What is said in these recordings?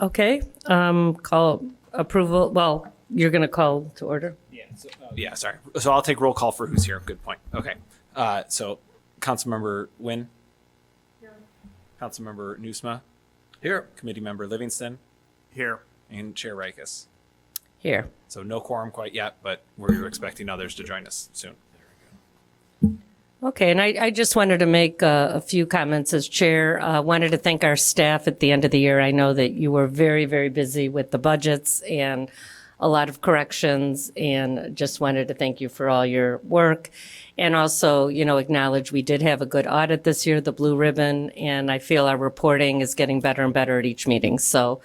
Okay, call approval, well, you're going to call to order? Yeah, sorry. So I'll take roll call for who's here. Good point. Okay. So Councilmember Nguyen. Here. Councilmember Nusma. Here. Committee Member Livingston. Here. And Chair Rikus. Here. So no quorum quite yet, but we're expecting others to join us soon. Okay, and I just wanted to make a few comments as chair. Wanted to thank our staff at the end of the year. I know that you were very, very busy with the budgets and a lot of corrections, and just wanted to thank you for all your work. And also, acknowledge we did have a good audit this year, the Blue Ribbon, and I feel our reporting is getting better and better at each meeting. So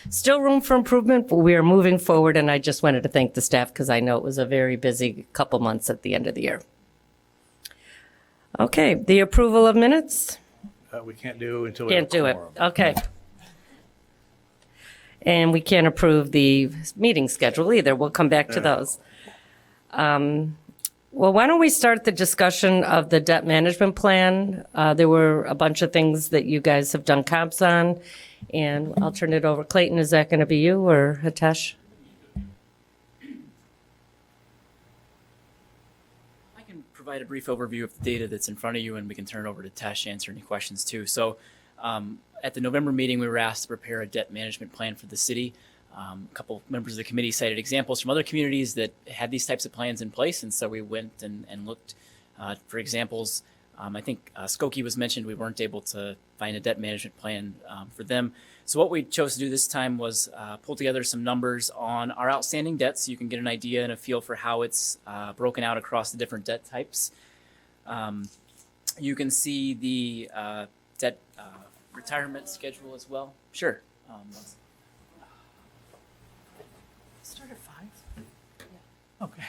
still room for improvement, but we are moving forward, and I just wanted to thank the staff because I know it was a very busy couple months at the end of the year. Okay, the approval of minutes? We can't do until we have Can't do it. quorum. Okay. And we can't approve the meeting schedule either. We'll come back to those. Well, why don't we start the discussion of the debt management plan? There were a bunch of things that you guys have done comps on, and I'll turn it over. Clayton, is that going to be you or Hitesh? I can provide a brief overview of the data that's in front of you, and we can turn it over to Tesh to answer any questions too. So at the November meeting, we were asked to prepare a debt management plan for the city. A couple of members of the committee cited examples from other communities that had these types of plans in place, and so we went and looked for examples. I think Skokie was mentioned. We weren't able to find a debt management plan for them. So what we chose to do this time was pull together some numbers on our outstanding debt so you can get an idea and a feel for how it's broken out across the different debt types. You can see the debt retirement schedule as well. Sure. Start at 5? Yeah. Okay.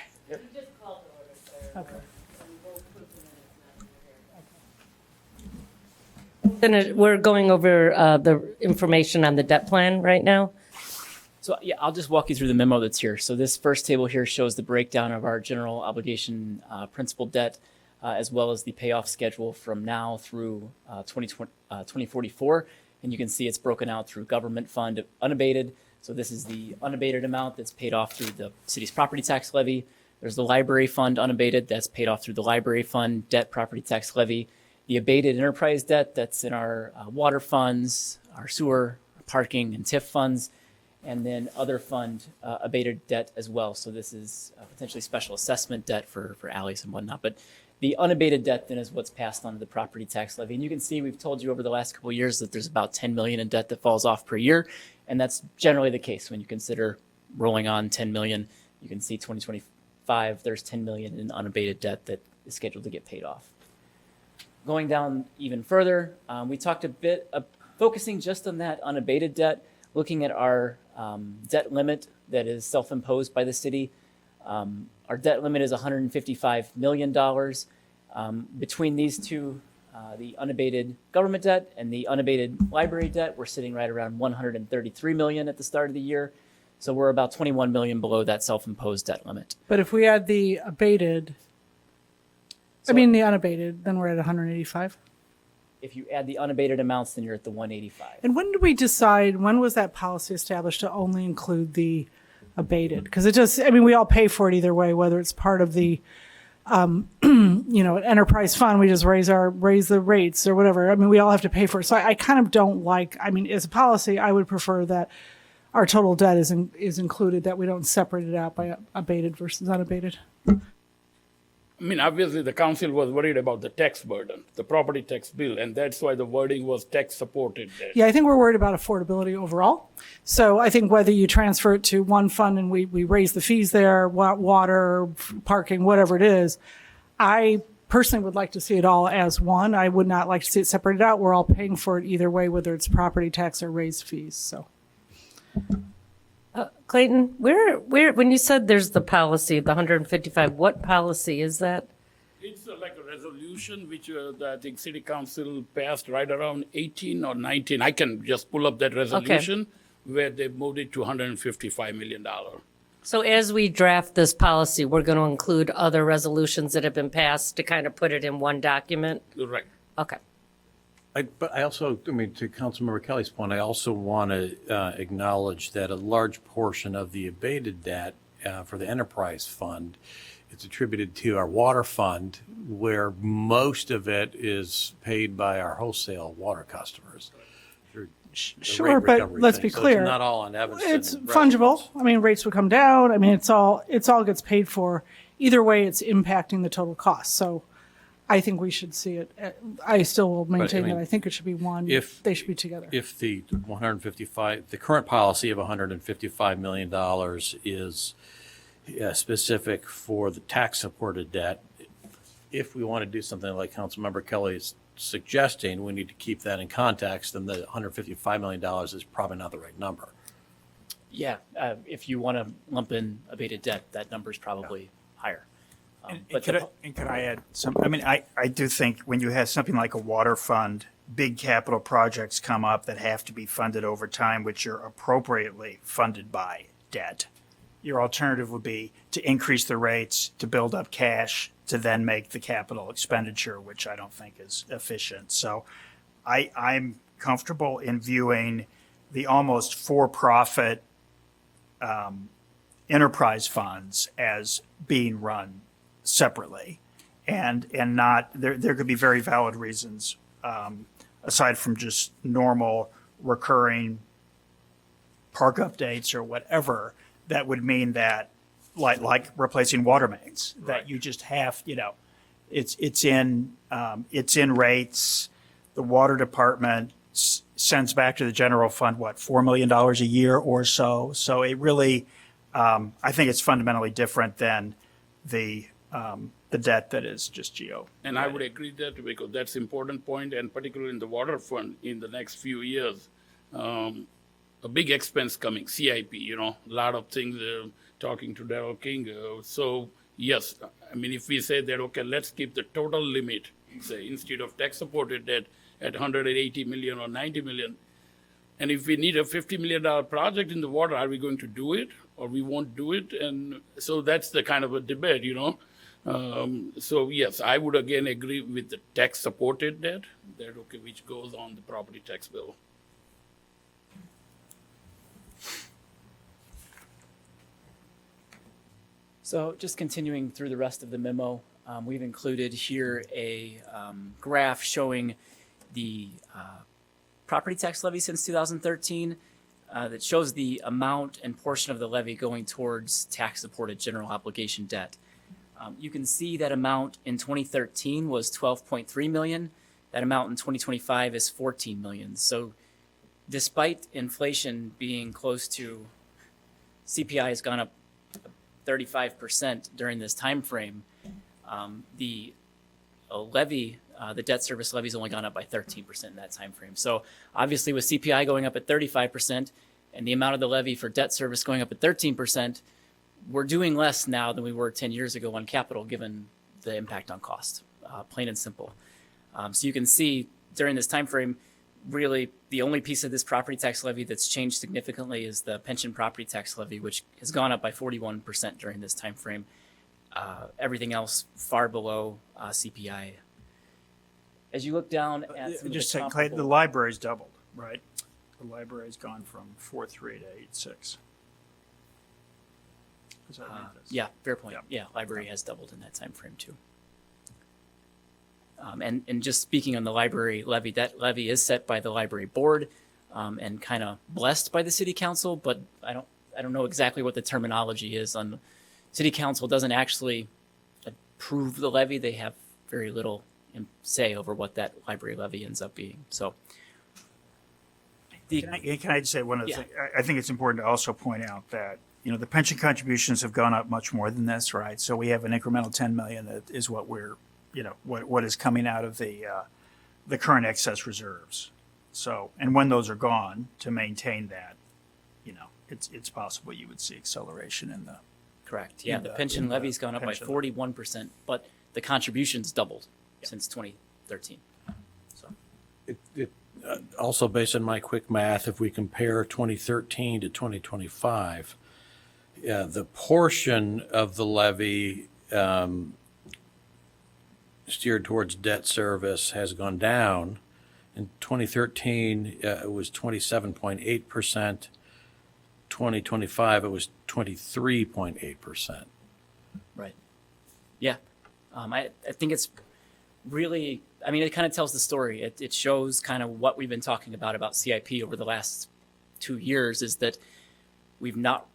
Okay. We're going over the information on the debt plan right now. So yeah, I'll just walk you through the memo that's here. So this first table here shows the breakdown of our general obligation principal debt, as well as the payoff schedule from now through 2044. And you can see it's broken out through government fund unabated. So this is the unabated amount that's paid off through the city's property tax levy. There's the library fund unabated that's paid off through the library fund debt property tax levy. The abated enterprise debt that's in our water funds, our sewer, parking, and TIF funds, and then other fund abated debt as well. So this is potentially special assessment debt for alleys and whatnot. But the unabated debt then is what's passed on to the property tax levy. And you can see we've told you over the last couple of years that there's about $10 million in debt that falls off per year. And that's generally the case when you consider rolling on $10 million. You can see 2025, there's $10 million in unabated debt that is scheduled to get paid off. Going down even further, we talked a bit focusing just on that unabated debt, looking at our debt limit that is self-imposed by the city. Our debt limit is $155 million. Between these two, the unabated government debt and the unabated library debt, we're sitting right around $133 million at the start of the year. So we're about $21 million below that self-imposed debt limit. But if we add the abated, the unabated, then we're at 185. If you add the unabated amounts, then you're at the 185. And when did we decide, when was that policy established to only include the abated? Because it just, we all pay for it either way, whether it's part of the, enterprise fund, we just raise the rates or whatever. We all have to pay for it. So I kind of don't like, as a policy, I would prefer that our total debt is included, that we don't separate it out by abated versus unabated. Obviously, the council was worried about the tax burden, the property tax bill, and that's why the wording was tax supported debt. Yeah, I think we're worried about affordability overall. So I think whether you transfer it to one fund and we raise the fees there, water, parking, whatever it is, I personally would like to see it all as one. I would not like to see it separated out. We're all paying for it either way, whether it's property tax or raised fees. So. Clayton, where, when you said there's the policy, the 155, what policy is that? It's like a resolution which I think City Council passed right around 18 or 19. I can just pull up that resolution where they moved it to $155 million. So as we draft this policy, we're going to include other resolutions that have been passed to kind of put it in one document? Right. Okay. But I also, I mean, to Councilmember Kelly's point, I also want to acknowledge that a large portion of the abated debt for the enterprise fund is attributed to our water fund, where most of it is paid by our wholesale water customers. through the Sure, rate but recovery let's thing. be So clear. it's not all on Evanston. It's fungible. I mean, rates would come down. I mean, it's all gets paid for. Either way, it's impacting the total cost. So I think we should see it. I still will maintain mean, that I think it should be one. They should be together. If the the current policy of $155 million is specific for the tax-supported debt, if we want to do something like Councilmember Kelly is suggesting, we need to keep that in context, and the $155 million is probably not the right number. Yeah, if you want to lump in abated debt, that number is probably higher. And But could I add some, I mean, I do think when you have something like a water fund, big capital projects come up that have to be funded over time, which are appropriately funded by debt. Your alternative would be to increase the rates, to build up cash, to then make the capital expenditure, which I don't think is efficient. So I'm comfortable in viewing the almost for-profit enterprise funds as being run separately, and not there could be very valid reasons aside from just normal recurring park updates or whatever that would mean that like replacing water mains that you just have, it's in rates. The water department sends back to the general fund $4 million a year or so. So it really I think it's fundamentally different than the debt that is just geo. And I would agree that because that's important point, and particularly in the water fund in the next few years, a big expense coming, CIP, a lot of things, talking to Darrell King. So yes, I mean, if we say that, okay, let's keep the total limit, say, instead of tax supported debt at 180 million or 90 million, and if we need a $50 million project in the water, are we going to do it or we won't do it? And so that's the kind of a debate, So yes, I would again agree with the tax supported debt, that okay, which goes on the property tax bill. So just continuing through the rest of the memo, we've included here a graph showing the property tax levy since 2013 that shows the amount and portion of the levy going towards tax-supported general obligation debt. You can see that amount in 2013 was 12.3 million. That amount in 2025 is 14 million. So despite inflation being close to, CPI has gone up 35% during this time frame, the levy, the debt service levy has only gone up by 13% in that time frame. So obviously with CPI going up at 35% and the amount of the levy for debt service going up at 13%, we're doing less now than we were 10 years ago on capital, given the impact on cost, plain and simple. So you can see during this time frame, really the only piece of this property tax levy that's changed significantly is the pension property tax levy, which has gone up by 41% during this time frame. Everything else far below CPI. As you look down at some of Just the say, Clay, the comparable- library's doubled, right? The library's gone from 4.3 to 8.6. Does that make sense? Yeah, fair point. Yeah. Yeah, library has doubled in that time frame too. And just speaking on the library levy, that levy is set by the library board and kind of blessed by the city council, but I don't know exactly what the terminology is on. City council doesn't actually approve the levy. They have very little say over what that library levy ends up being. So Can I just say one other Yeah. thing? I think it's important to also point out that, the pension contributions have gone up much more than this, right? So we have an incremental 10 million that is what we're, what is coming out of the current excess reserves. So, and when those are gone, to maintain that, it's possible you would see acceleration in the. correct. Yeah, in the the- pension in the levy's gone up by pension. 41%, but the contributions doubled since 2013. So. Also, based on my quick math, if we compare 2013 to 2025, the portion of the levy steered towards debt service has gone down In 2013, it was 27.8%. 2025, it was 23.8%. Right. Yeah. I think it's really, I mean, it kind of tells the story. It shows kind of what we've been talking about CIP over the last 2 years, is that we've not,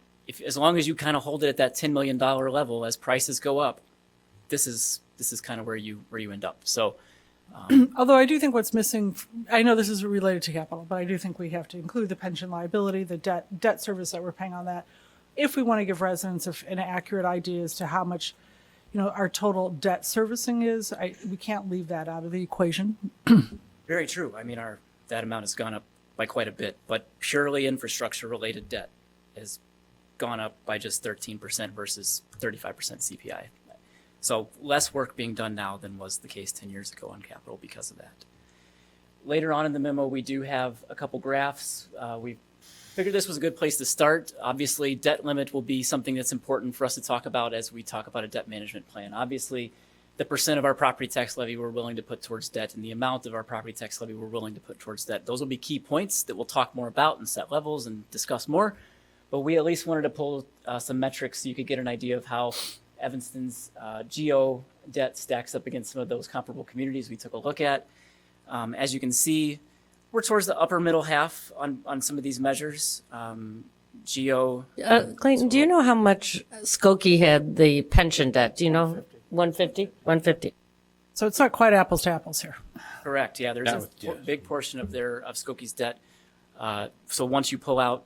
as long as you kind of hold it at that $10 million level, as prices go up, this is kind of where you end up. So, Although I do think what's missing, I know this is related to capital, but I do think we have to include the pension liability, the debt service that we're paying on that, if we want to give residents an accurate idea as to how much, our total debt servicing is. We can't leave that out of the equation. very true. I mean, that amount has gone up by quite a bit, but purely infrastructure related debt has gone up by just 13% versus 35% CPI. So less work being done now than was the case 10 years ago on capital because of that. Later on in the memo, we do have a couple graphs. We figured this was a good place to start. Obviously, debt limit will be something that's important for us to talk about as we talk about a debt management plan. Obviously, the percent of our property tax levy we're willing to put towards debt and the amount of our property tax levy we're willing to put towards debt. Those will be key points that we'll talk more about and set levels and discuss more. But we at least wanted to pull some metrics so you could get an idea of how Evanston's GO debt stacks up against some of those comparable communities we took a look at. As you can see, we're towards the upper middle half on some of these measures. GO. Clayton, do you know how much Skokie had the pension debt? Do you know? 150? 150. So it's not quite apples to apples here. Correct. Yeah, there's a big portion of Skokie's debt. So once you pull out,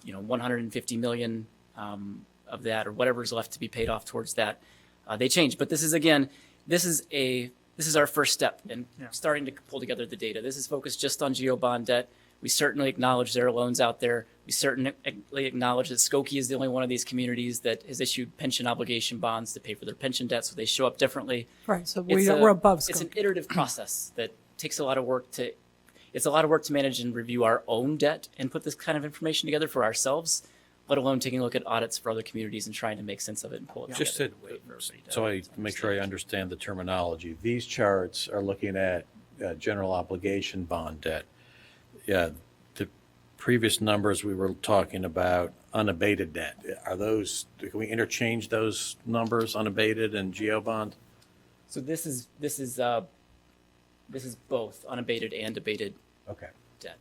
150 million of that, or whatever's left to be paid off towards that, they change. But this is our first step in starting to pull together the data. This is focused just on GO bond debt. We certainly acknowledge there are loans out there. We certainly acknowledge that Skokie is the only one of these communities that has issued pension obligation bonds to pay for their pension debt, so they show up differently. Right, so we're above Skokie. It's an iterative process that takes a lot of work to manage and review our own debt and put this kind of information together for ourselves, let alone taking a look at audits for other communities and trying to make sense of it and pull it Just together. so I make sure I understand the terminology, these charts are looking at general obligation bond debt. Yeah, the previous numbers we were talking about unabated debt. Are those? Can we interchange those numbers, unabated and GO bond? So this is both unabated and abated Okay. debt.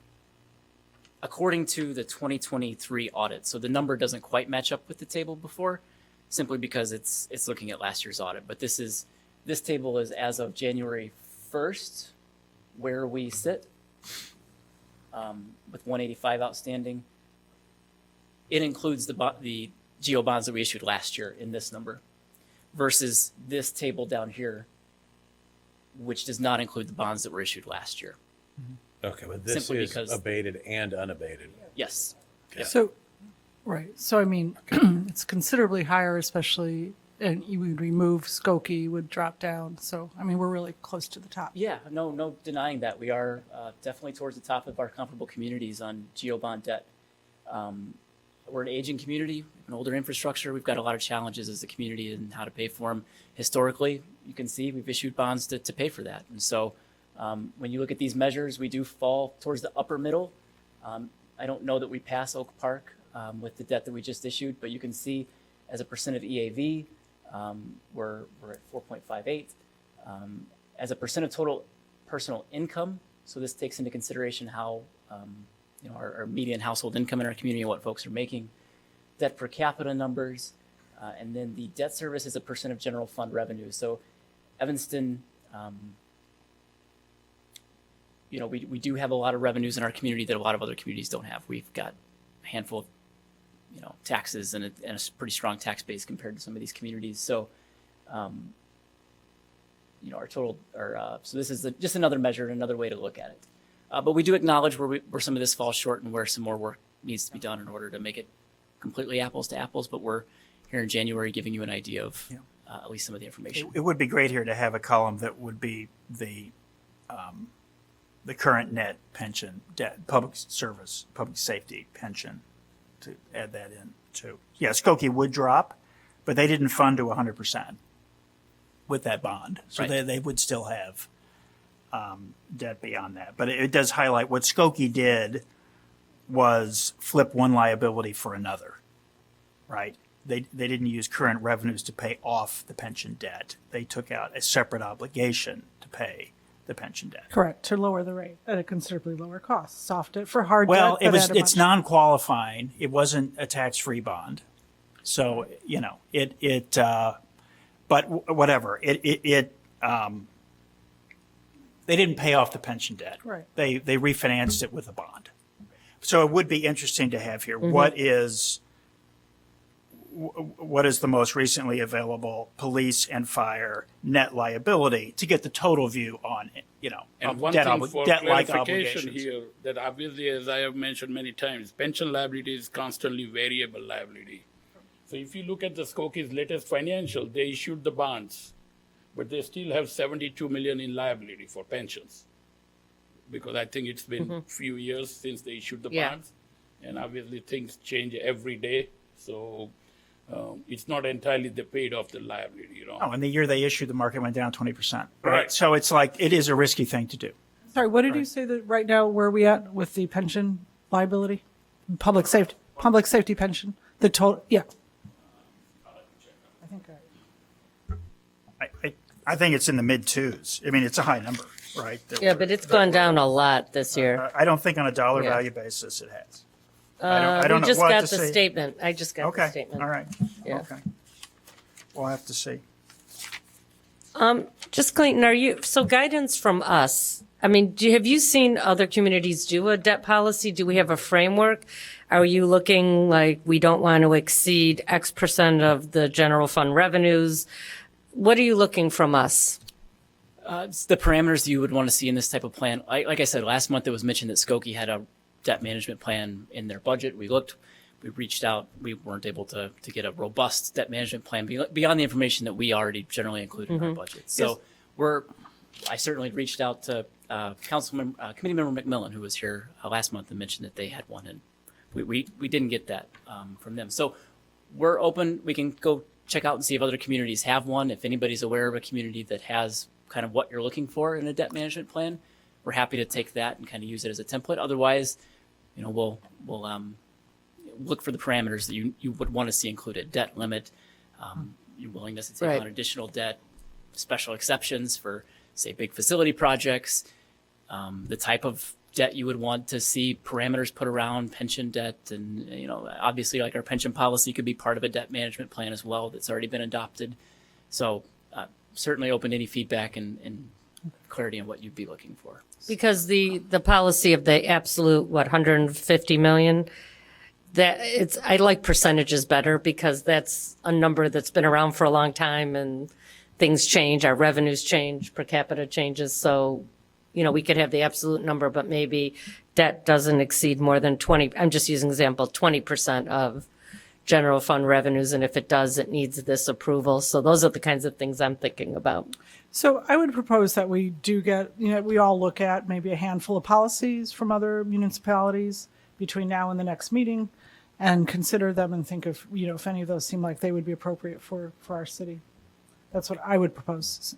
According to the 2023 audit, so the number doesn't quite match up with the table before, simply because it's looking at last year's audit. But this table is as of January 1st, where we sit, with 185 outstanding. It includes the GO bonds that we issued last year in this number, versus this table down here, which does not include the bonds that were issued last year. Okay, but this Simply is because- abated and unabated. Yes. Okay. So, right. So, I mean, it's considerably higher, especially, and you would remove Skokie, would drop down. So, I mean, we're really close to the top. Yeah, no denying that. We are definitely towards the top of our comparable communities on GO bond debt. We're an aging community, an older infrastructure. We've got a lot of challenges as a community and how to pay for them. Historically, you can see we've issued bonds to pay for that. And so when you look at these measures, we do fall towards the upper middle. I don't know that we pass Oak Park with the debt that we just issued, but you can see as a percent of EAV, we're at 4.58. As a percent of total personal income, so this takes into consideration how our median household income in our community and what folks are making, debt per capita numbers, and then the debt service is a percent of general fund revenue. So Evanston, we do have a lot of revenues in our community that a lot of other communities don't have. We've got a handful of taxes and a pretty strong tax base compared to some of these communities. So our total, so this is just another measure, another way to look at it. But we do acknowledge where some of this falls short and where some more work needs to be done in order to make it completely apples to apples. But we're here in January giving you an idea of at least some of the information. It would be great here to have a column that would be the current net pension debt, public service, public safety pension, to add that in too. Yeah, Skokie would drop, but they didn't fund to 100% with that bond, so Right. they would still have debt beyond that. But it does highlight what Skokie did was flip one liability for another, right? They didn't use current revenues to pay off the pension debt. They took out a separate obligation to pay the pension debt. Correct, to lower the rate at a considerably lower cost. Soft it for hard Well, debt. but at a it's much- non-qualifying. It wasn't a tax-free bond. So, but whatever, they didn't pay off the pension debt. Right. They refinanced it with a bond. So it would be interesting to have here, Mm-hmm. what is the most recently available police and fire net liability to get the total view on, And of one debt thing for debt-like clarification obligations. here, that obviously, as I have mentioned many times, pension liability is constantly variable liability. So if you look at the Skokie's latest financial, they issued the bonds, but they still have 72 million in liability for pensions. Because I think it's been few years since they issued the Yeah. bonds, and obviously things change every day. So it's not entirely they paid off the liability, Oh, and the year they issued, the market went down 20%. Right. So it's like, it is a risky thing to do. Sorry, what did you say that right now, where are we at with the pension liability? Public safety pension, the total, yeah. I think I think it's in the mid-twos. I mean, it's a high number, right? Yeah, but it's gone down a lot this year. I don't think on a dollar Yeah. value basis it has. I don't We know. just We'll have got to the see. statement. I just got the Okay, statement. all right. Yeah. Okay. We'll have to see. Just Clayton, so guidance from us, I mean, have you seen other communities do a debt policy? Do we have a framework? Are you looking like we don't want to exceed X percent of the general fund revenues? What are you looking from us? It's the parameters you would want to see in this type of plan. Like I said, last month it was mentioned that Skokie had a debt management plan in their budget. We looked, we reached out, we weren't able to get a robust debt management plan beyond the information that we already generally include in our budget. So I certainly reached out to Committee Member McMillan, who was here last month and mentioned that they had one, and we didn't get that from them. So we're open. We can go check out and see if other communities have one. If anybody's aware of a community that has kind of what you're looking for in a debt management plan, we're happy to take that and kind of use it as a template. Otherwise, we'll look for the parameters that you would want to see included: debt limit, your willingness to take Right. on additional debt, special exceptions for, say, big facility projects, the type of debt you would want to see parameters put around pension debt, and obviously, like our pension policy could be part of a debt management plan as well that's already been adopted. So certainly open to any feedback and clarity on what you'd be looking for. Because the policy of the absolute, 150 million, I like percentages better because that's a number that's been around for a long time and things change, our revenues change, per capita changes. So, we could have the absolute number, but maybe debt doesn't exceed more than 20, I'm just using example, 20% of general fund revenues. And if it does, it needs this approval. So those are the kinds of things I'm thinking about. So I would propose that we do get, we all look at maybe a handful of policies from other municipalities between now and the next meeting and consider them and think of, if any of those seem like they would be appropriate for our city. That's what I would propose.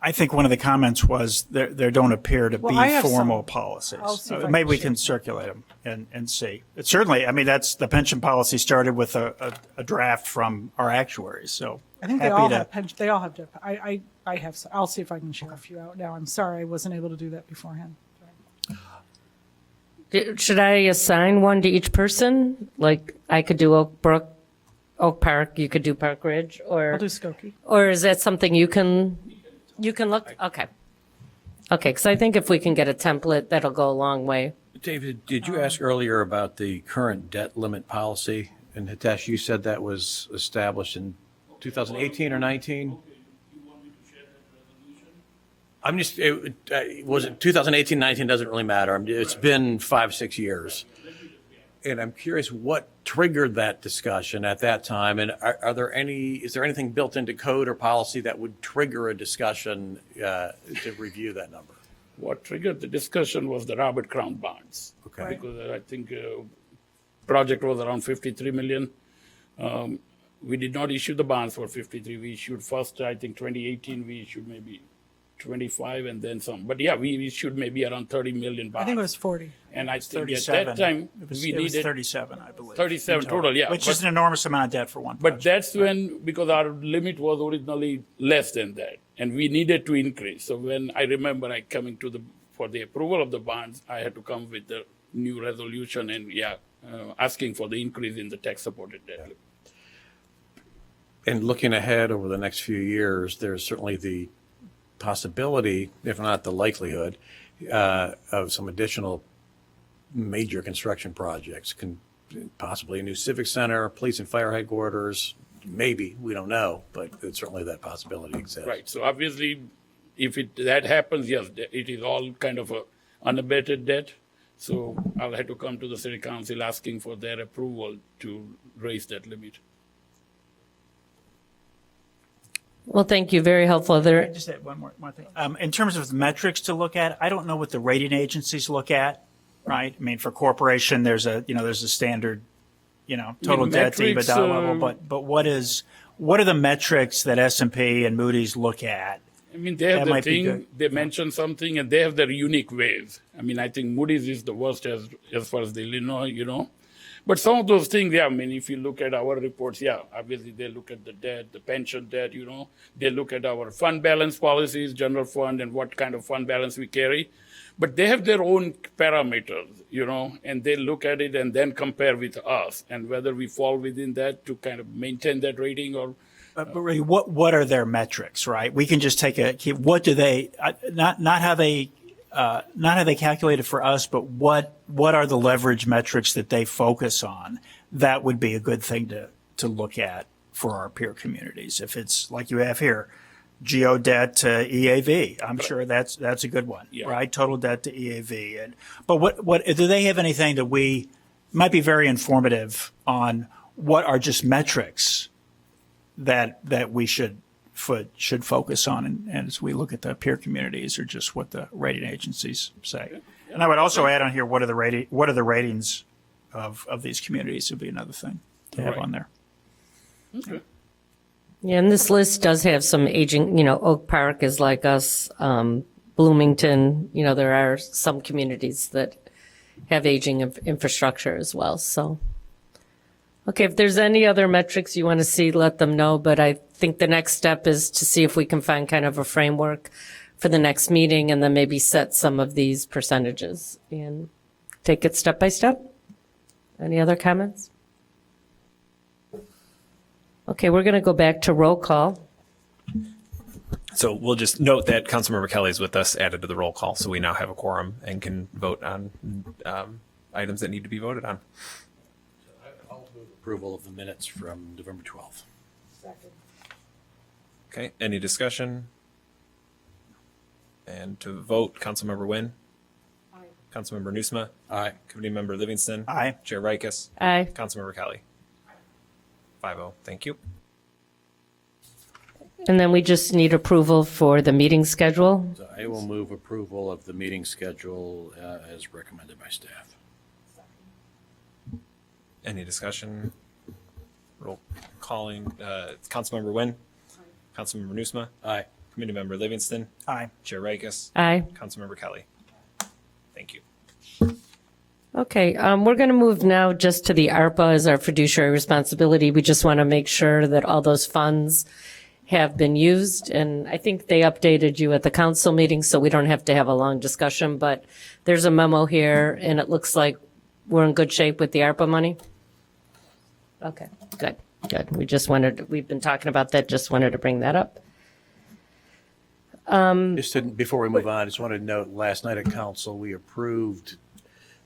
I think one of the comments was there don't appear to Well, I be have formal some. policies. I'll see if I Maybe can we share can circulate them and see. It's certainly, I mean, that's the pension policy started with a draft from our actuaries. So I think they happy all to- have pension. They all have debt. I have. I'll see if I can share a few out now. I'm sorry I wasn't able to do that beforehand. Should I assign one to each person? Like I could do Oak Park, you could do Park Ridge, I'll do Skokie. or is that something you can look? Okay. Okay, because I think if we can get a template, that'll go a long way. David, did you ask earlier about the current debt limit policy? And Hitesh, you said that was established in 2018 or 19? I'm just, was it 2018, 19, doesn't really matter. It's been 5-6 years. And I'm curious what triggered that discussion at that time? And is there anything built into code or policy that would trigger a discussion to review that number? What triggered the discussion was the Robert Crown bonds. Okay. Because I think project was around 53 million. We did not issue the bonds for 53. We issued first, I think 2018, we issued maybe 25 and then some. But yeah, we should maybe around 30 million baht. I think it was 40. And I think at 37. that time, It was, we it was needed 37, I believe. 37 total, yeah. Which but, is an enormous amount of debt for one but project. that's when, because our limit was originally less than that, and we needed to increase. So when I remember I coming to for the approval of the bonds, I had to come with the new resolution and asking for the increase in the tax supported debt limit. And looking ahead over the next few years, there's certainly the possibility, if not the likelihood, of some additional major construction projects, possibly a new civic center, police and fire headquarters, maybe, we don't know, but it's certainly that possibility exists. Right. So obviously, if that happens, yes, it is all kind of a unabated debt. So I'll have to come to the city council asking for their approval to raise that limit. Well, thank you. Very helpful. There, Just add one more thing. In terms of the metrics to look at, I don't know what the rating agencies look at, right? I mean, for corporation, there's a standard, total debt to metrics, EBITDA level, but what are the metrics that S&P and Moody's look at? I mean, they have That the might be thing, good. they mention something, and they have their unique ways. I mean, I think Moody's is the worst as far as the Illinois, But some of those things, I mean, if you look at our reports, obviously they look at the debt, the pension debt, They look at our fund balance policies, general fund, and what kind of fund balance we carry. But they have their own parameters, and they look at it and then compare with us and whether we fall within that to kind of maintain that rating or. But Ray, what are their metrics, right? We can just take what do they, not how they calculate it for us, but what are the leverage metrics that they focus on? That would be a good thing to look at for our peer communities. If it's like you have here, geo debt to EAV, I'm sure that's a good one, right? Total debt to EAV. But what do they have anything that might be very informative on what are just metrics that we should focus on, and as we look at the peer communities, or just what the rating agencies say. And I would also add on here, what are the ratings of these communities would be another thing to have on there. Okay. yeah, and this list does have some aging, Oak Park is like us, Bloomington, there are some communities that have aging infrastructure as well, so. Okay, if there's any other metrics you want to see, let them know, but I think the next step is to see if we can find kind of a framework for the next meeting and then maybe set some of these percentages and take it step by step. Any other comments? Okay, we're going to go back to roll call. So we'll just note that Councilmember Kelly is with us, added to the roll call, so we now have a quorum and can vote on items that need to be voted on. Approval of the minutes from November 12th. Okay, any discussion? And to vote, Councilmember Nguyen. Aye. Councilmember Nusma. Aye. Committee Member Livingston. Aye. Chair Rikus. Aye. Councilmember Kelly. 5-0. Thank you. And then we just need approval for the meeting schedule. So I will move approval of the meeting schedule as recommended by staff. Any discussion? Roll calling. Councilmember Nguyen. Councilmember Nusma. Aye. Committee Member Livingston. Aye. Chair Rikus. Aye. Councilmember Kelly. Thank you. Okay, we're going to move now just to the ARPA as our fiduciary responsibility. We just want to make sure that all those funds have been used. And I think they updated you at the council meeting, so we don't have to have a long discussion. But there's a memo here, and it looks like we're in good shape with the ARPA money. Okay, good. We've been talking about that, just wanted to bring that up. Before we move on, I just wanted to note, last night at council, we approved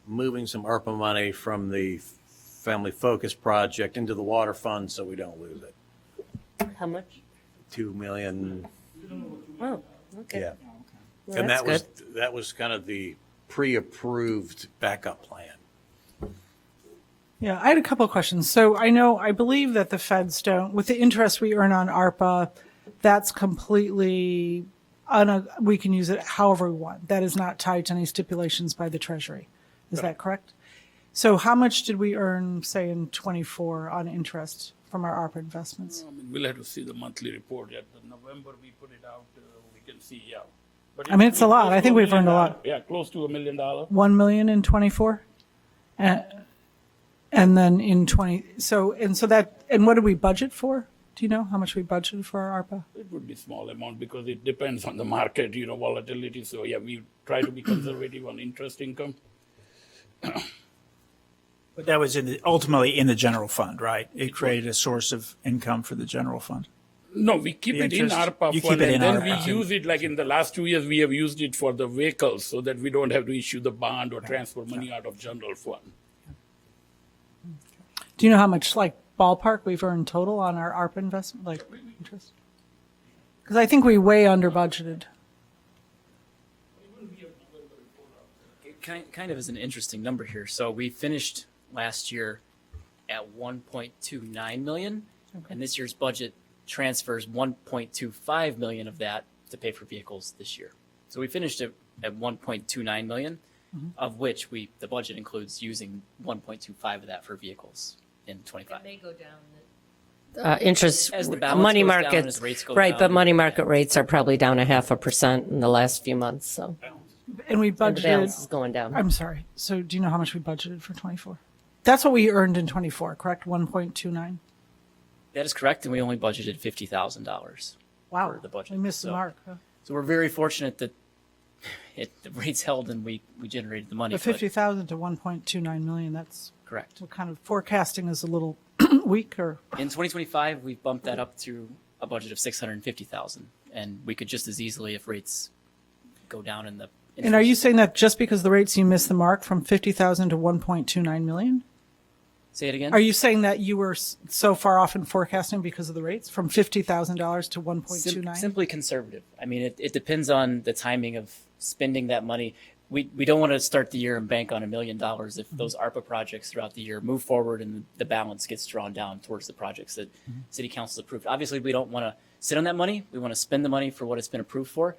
moving some ARPA money from the Family Focus Project into the water fund so we don't lose it. How much? 2 million, Oh, okay. yeah. Well, And that's that was kind of the pre-approved backup plan. Yeah, I had a couple of questions. So I believe that the feds don't, with the interest we earn on ARPA, that's completely, we can use it however we want. That is not tied to any stipulations by the Treasury. Is that correct? So how much did we earn, say, in '24 on interest from our ARPA investments? I mean, we'll have to see the monthly report. At the November, we put it out, we can see, yeah. But I mean, it's a lot. I think we've earned a lot. Yeah, close to $1 million. 1 million in '24, and then in 20. So what did we budget for? Do you know how much we budgeted for our ARPA? It would be small amount because it depends on the market, volatility. So yeah, we try to be conservative on interest income. But that was ultimately in the general fund, right? It created a source of income for the general fund. No, we keep The it in interest- ARPA you keep fund, it and in then ARPA. we use it, like in the last 2 years, we have used it for the vehicles so that we don't have to issue the bond or transfer money out of general fund. Do you know how much, like, ballpark we've earned total on our ARPA investment, like interest? Because I think we way under budgeted. It kind of is an interesting number here. So we finished last year at 1.29 million, and this year's budget transfers 1.25 million of that to pay for vehicles this year. So we finished at 1.29 million, of which the budget includes using 1.25 of that for vehicles in 25. May go down. Interest, As the balance money goes down, market, as rates go right, down, but money market rates are probably down 0.5% in the last few months, so And we and the balance is budgeted, going down. I'm sorry, so do you know how much we budgeted for '24? That's what we earned in '24, correct? 1.29? That is correct, and we only budgeted $50,000 Wow, for the budget. we missed the So- mark. Huh? So we're very fortunate that the rates held and we generated the money. The 50,000 to 1.29 million, that's but- correct. what kind of forecasting is a little weak, or? In 2025, we've bumped that up to a budget of 650,000, and we could just as easily, if rates go down in the. And are you saying that just because the rates you missed the mark from 50,000 to 1.29 million? Say it again? Are you saying that you were so far off in forecasting because of the rates from $50,000 to 1.29? Simply conservative. I mean, it depends on the timing of spending that money. We don't want to start the year and bank on $1 million if those ARPA projects throughout the year move forward and the balance gets drawn down towards the projects that City Council approved. Obviously, we don't want to sit on that money. We want to spend the money for what it's been approved for.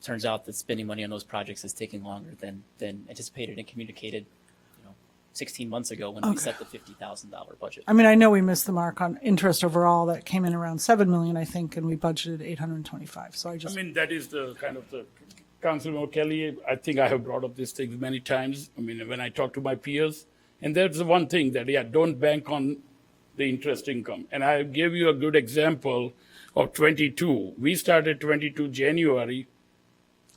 Turns out that spending money on those projects is taking longer than anticipated and communicated 16 months ago when we set the $50,000 budget. I mean, I know we missed the mark on interest overall. That came in around 7 million, I think, and we budgeted 825. So I I just, mean, that is the kind of the, Councilman Kelly, I think I have brought up these things many times. I mean, when I talk to my peers, and that's the one thing that, don't bank on the interest income. And I gave you a good example of 22. We started 22 January.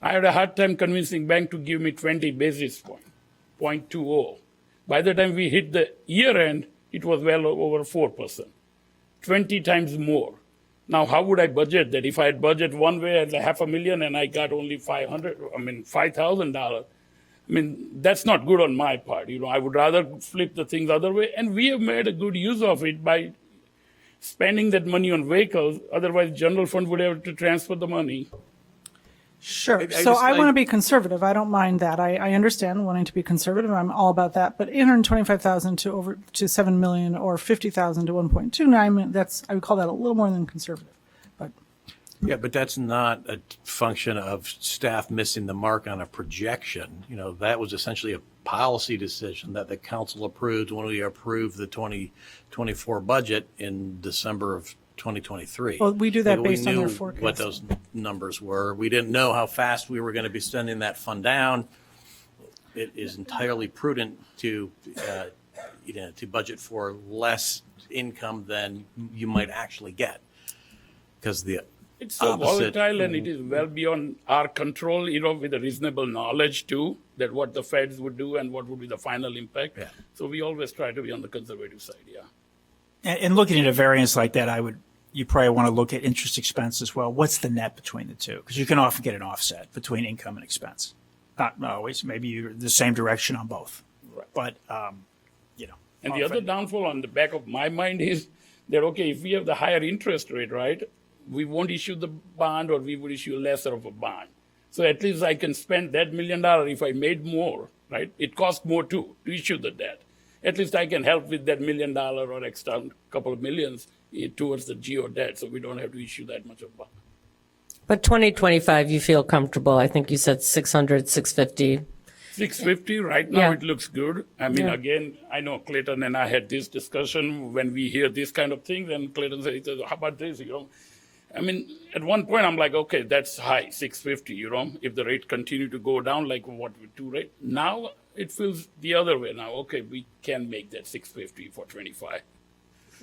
I had a hard time convincing bank to give me 20 basis point, 0.20. By the time we hit the year end, it was well over 4%, 20 times more. Now, how would I budget that? If I had budget one way at $500,000 and I got only $5,000, that's not good on my part. I would rather flip the things other way. And we have made a good use of it by spending that money on vehicles. Otherwise, general fund would have to transfer the money. sure. I So just I like- want to be conservative. I don't mind that. I understand wanting to be conservative. I'm all about that. But 825,000 to 7 million or 50,000 to 1.29 million, I would call that a little more than conservative. But Yeah, but that's not a function of staff missing the mark on a projection. That was essentially a policy decision that the council approved when we approved the 2024 budget in December of 2023. Well, we do that We based on their knew forecast. what those numbers were. We didn't know how fast we were going to be sending that fund down. It is entirely prudent to budget for less income than you might actually get. Because It's so opposite. volatile and it is well beyond our control, with a reasonable knowledge too, that what the Feds would do and what would be the final impact. Yeah. So we always try to be on the conservative side, yeah. And looking at a variance like that, you probably want to look at interest expense as well. What's the net between the two? Because you can often get an offset between income and expense. Not always. Maybe you're the same direction on both. Right. But, And the other downfall on the back of my mind is that, if we have the higher interest rate, right, we won't issue the bond or we would issue lesser of a bond. So at least I can spend that $1 million if I made more, right? It costs more too to issue the debt. At least I can help with that $1 million or extra couple of millions towards the GO debt, so we don't have to issue that much of bond. But 2025, you feel comfortable. I think you said 600, 650. 650 right now, Yeah. it looks good. Again, I know Clayton and I had this discussion when we hear this kind of thing, and Clayton says, how about this, I mean, at one point I'm like, okay, that's high, 650, you know, if the rate continue to go down like what we do rate. Now it feels the other way now. Okay, we can make that 650 for 25.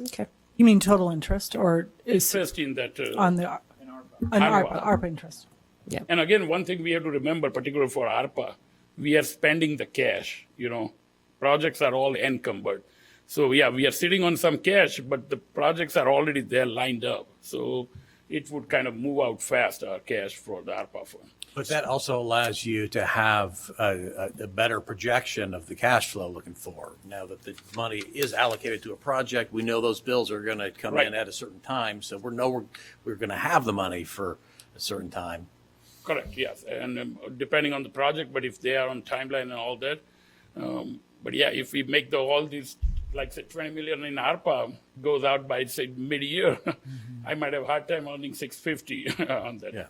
Okay. You mean total interest or is Interest in that. on the, an ARPA. ARPA interest? And again, one thing we have to remember, particularly for ARPA, we are spending the cash, you know. Projects are all encumbered. So yeah, we are sitting on some cash, but the projects are already there lined up. So it would kind of move out fast, our cash for the ARPA fund. But that also allows you to have a better projection of the cash flow looking forward. Now that the money is allocated to a project, we know those bills are going to come Right. in at a certain time. So we're going to have the money for a certain time. Correct, yes. And depending on the project, but if they are on timeline and all that. But yeah, if we make all these, like say 20 million in ARPA goes out by say mid-year, I might have a hard time earning 650 on that. Yeah.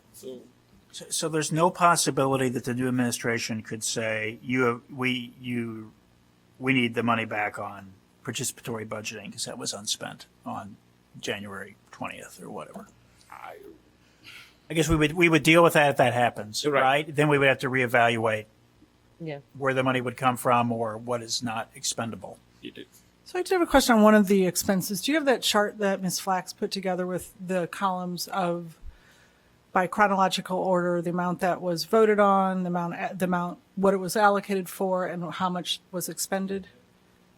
So there's no possibility that the new administration could say, we need the money back on participatory budgeting because that was unspent on January 20th or whatever. I guess we would deal with that if that happens, Right. right? Then we would have to reevaluate Yeah. where the money would come from or what is not expendable. It is. So I do have a question on one of the expenses. Do you have that chart that Ms. Flax put together with the columns of, by chronological order, the amount that was voted on, the amount, what it was allocated for, and how much was expended?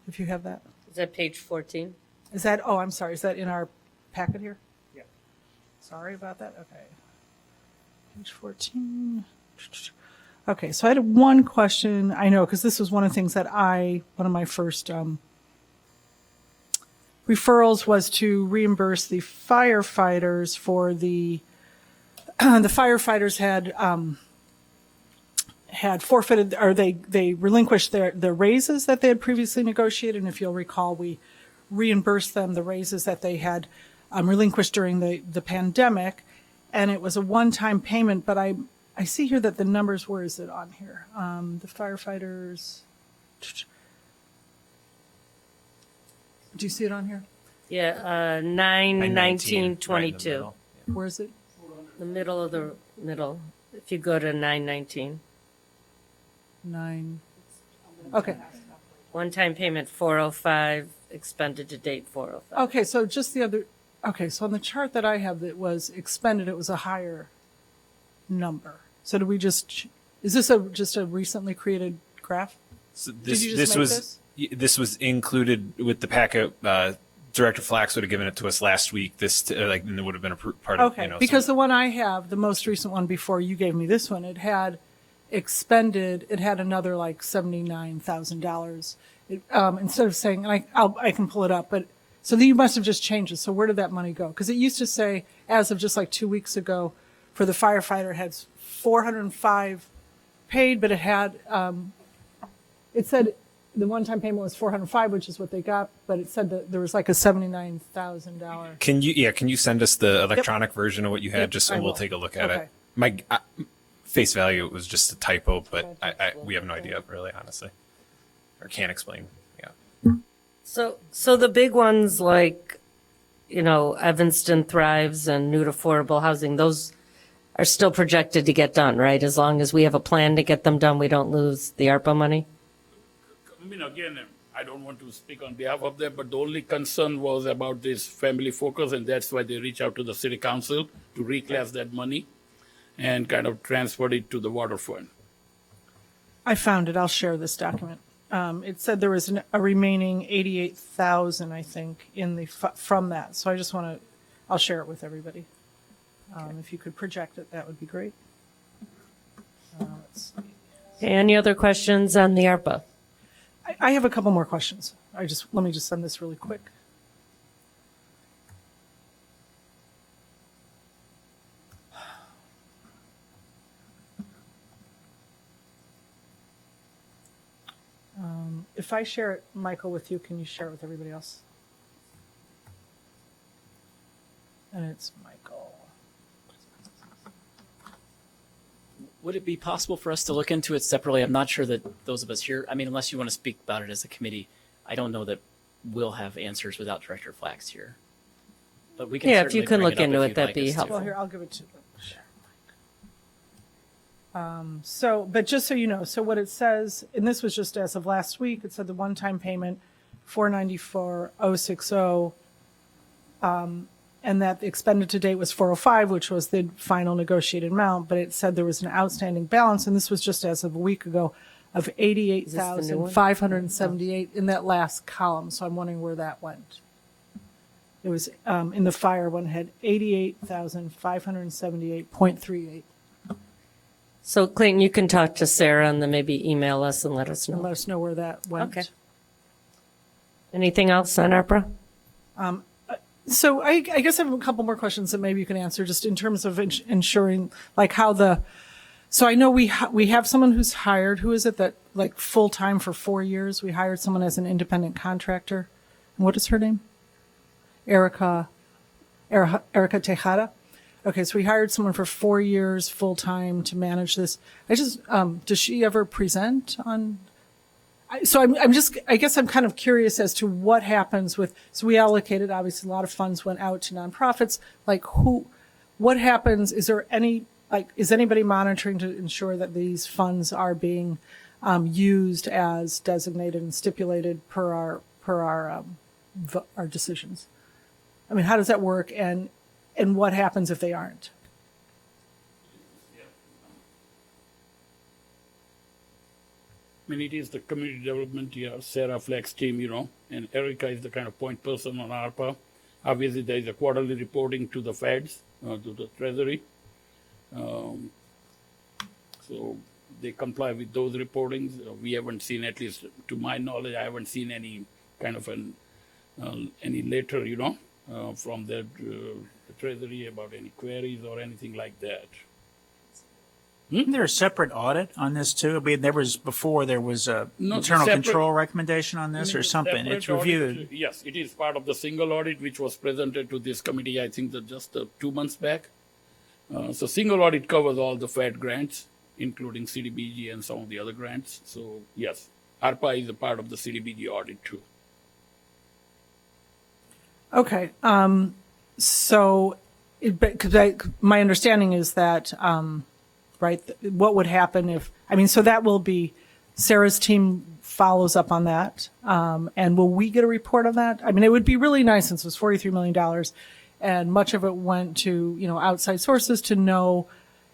If you have that. Is that page 14? Is that, oh, I'm sorry, is that in our packet here? Yeah. Sorry about that, okay. Page 14. Okay, so I had one question, I know, because this was one of the things that one of my first referrals was to reimburse the firefighters for the firefighters had forfeited, or they relinquished their raises that they had previously negotiated. And if you'll recall, we reimbursed them the raises that they had relinquished during the pandemic. And it was a one-time payment, but I see here that the numbers, where is it on here? The firefighters, do you see it on here? Yeah, 9/19/22. Where is it? The middle of the middle. If you go to 9/19. 9. Okay. One-time payment 405, expended to date 405. Okay, so just okay, so on the chart that I have that was expended, it was a higher number. So do we is this just a recently created graph? So Did you just make this was included with the packet. Director Flax would have given it to us last week. And it would have been a part of. Okay, because the one I have, the most recent one before you gave me this one, it had expended, it had another like $79,000. Instead of saying, and I can pull it up, but so you must have just changed it. So where did that money go? Because it used to say, as of just like 2 weeks ago, for the firefighter, it had 405 paid, but it had, it said the one-time payment was 405, which is what they got, but it said that there was like a $79,000. Can you send us the electronic version of what you had, Yep, just so I we'll will. take a look at Okay. it? My face value, it was just a typo, but we have no idea, really, honestly, or can't explain. Yeah. So the big ones like, Evanston Thrives and New Affordable Housing, those are still projected to get done, right? As long as we have a plan to get them done, we don't lose the ARPA money? I mean, again, I don't want to speak on behalf of them, but the only concern was about this family focus, and that's why they reach out to the city council to reclass that money and kind of transfer it to the water fund. I found it. I'll share this document. It said there was a remaining 88,000, I think, from that. So I just I'll share it with everybody. If you could project it, that would be great. Let's see. Any other questions on the ARPA? I have a couple more questions. Let me just send this really quick. If I share it, Michael, with you, can you share it with everybody else? And it's Michael. Would it be possible for us to look into it separately? I'm not sure that those of us here, unless you want to speak about it as a committee, I don't know that we'll have answers without Director Flax here. but we can Yeah, if you certainly could bring look it up into if it, you'd that'd like be us to. helpful. Well, here, I'll give it to you. But just so you know, so what it says, and this was just as of last week, it said the one-time payment, 494,060, and that the expended to date was 405, which was the final negotiated amount, but it said there was an outstanding balance, and this was just as of a week ago, of the new one? 88,578 in that last column, so I'm wondering where that went. It was, in the fire one, had 88,578.38. So Clayton, you can talk to Sarah and then maybe email us and let us And know. let us know where that went. Okay. Anything else on ARPA? So I guess I have a couple more questions that maybe you can answer, just in terms of ensuring, like how so I know we have someone who's hired. Who is it that, like, full-time for 4 years? We hired someone as an independent contractor. And what is her name? Erica Tejada. Okay, so we hired someone for 4 years full-time to manage this. Does she ever present on? I guess I'm kind of curious as to what happens so we allocated, obviously a lot of funds went out to nonprofits. Like what happens? Is anybody monitoring to ensure that these funds are being used as designated and stipulated per our decisions? I mean, how does that work, and what happens if they aren't? I mean, it is the community development, Sarah Flex team, and Erica is the kind of point person on ARPA. Obviously, there is a quarterly reporting to the feds, to the treasury. So they comply with those reportings. We haven't seen, at least to my knowledge, I haven't seen any kind of any letter, from the treasury about any queries or anything like that. Isn't there a separate audit on this too? I mean, there was a No, internal separate- control recommendation on this or something. Separate It's audit, reviewed. yes, it is part of the single audit which was presented to this committee, I think, just 2 months back. So single audit covers all the Fed grants, including CDBG and some of the other grants. So yes, ARPA is a part of the CDBG audit too. Okay. So, my understanding is that, right, what would happen so that will be, Sarah's team follows up on that. And will we get a report on that? I mean, it would be really nice, since it was $43 million and much of it went to, outside sources, to know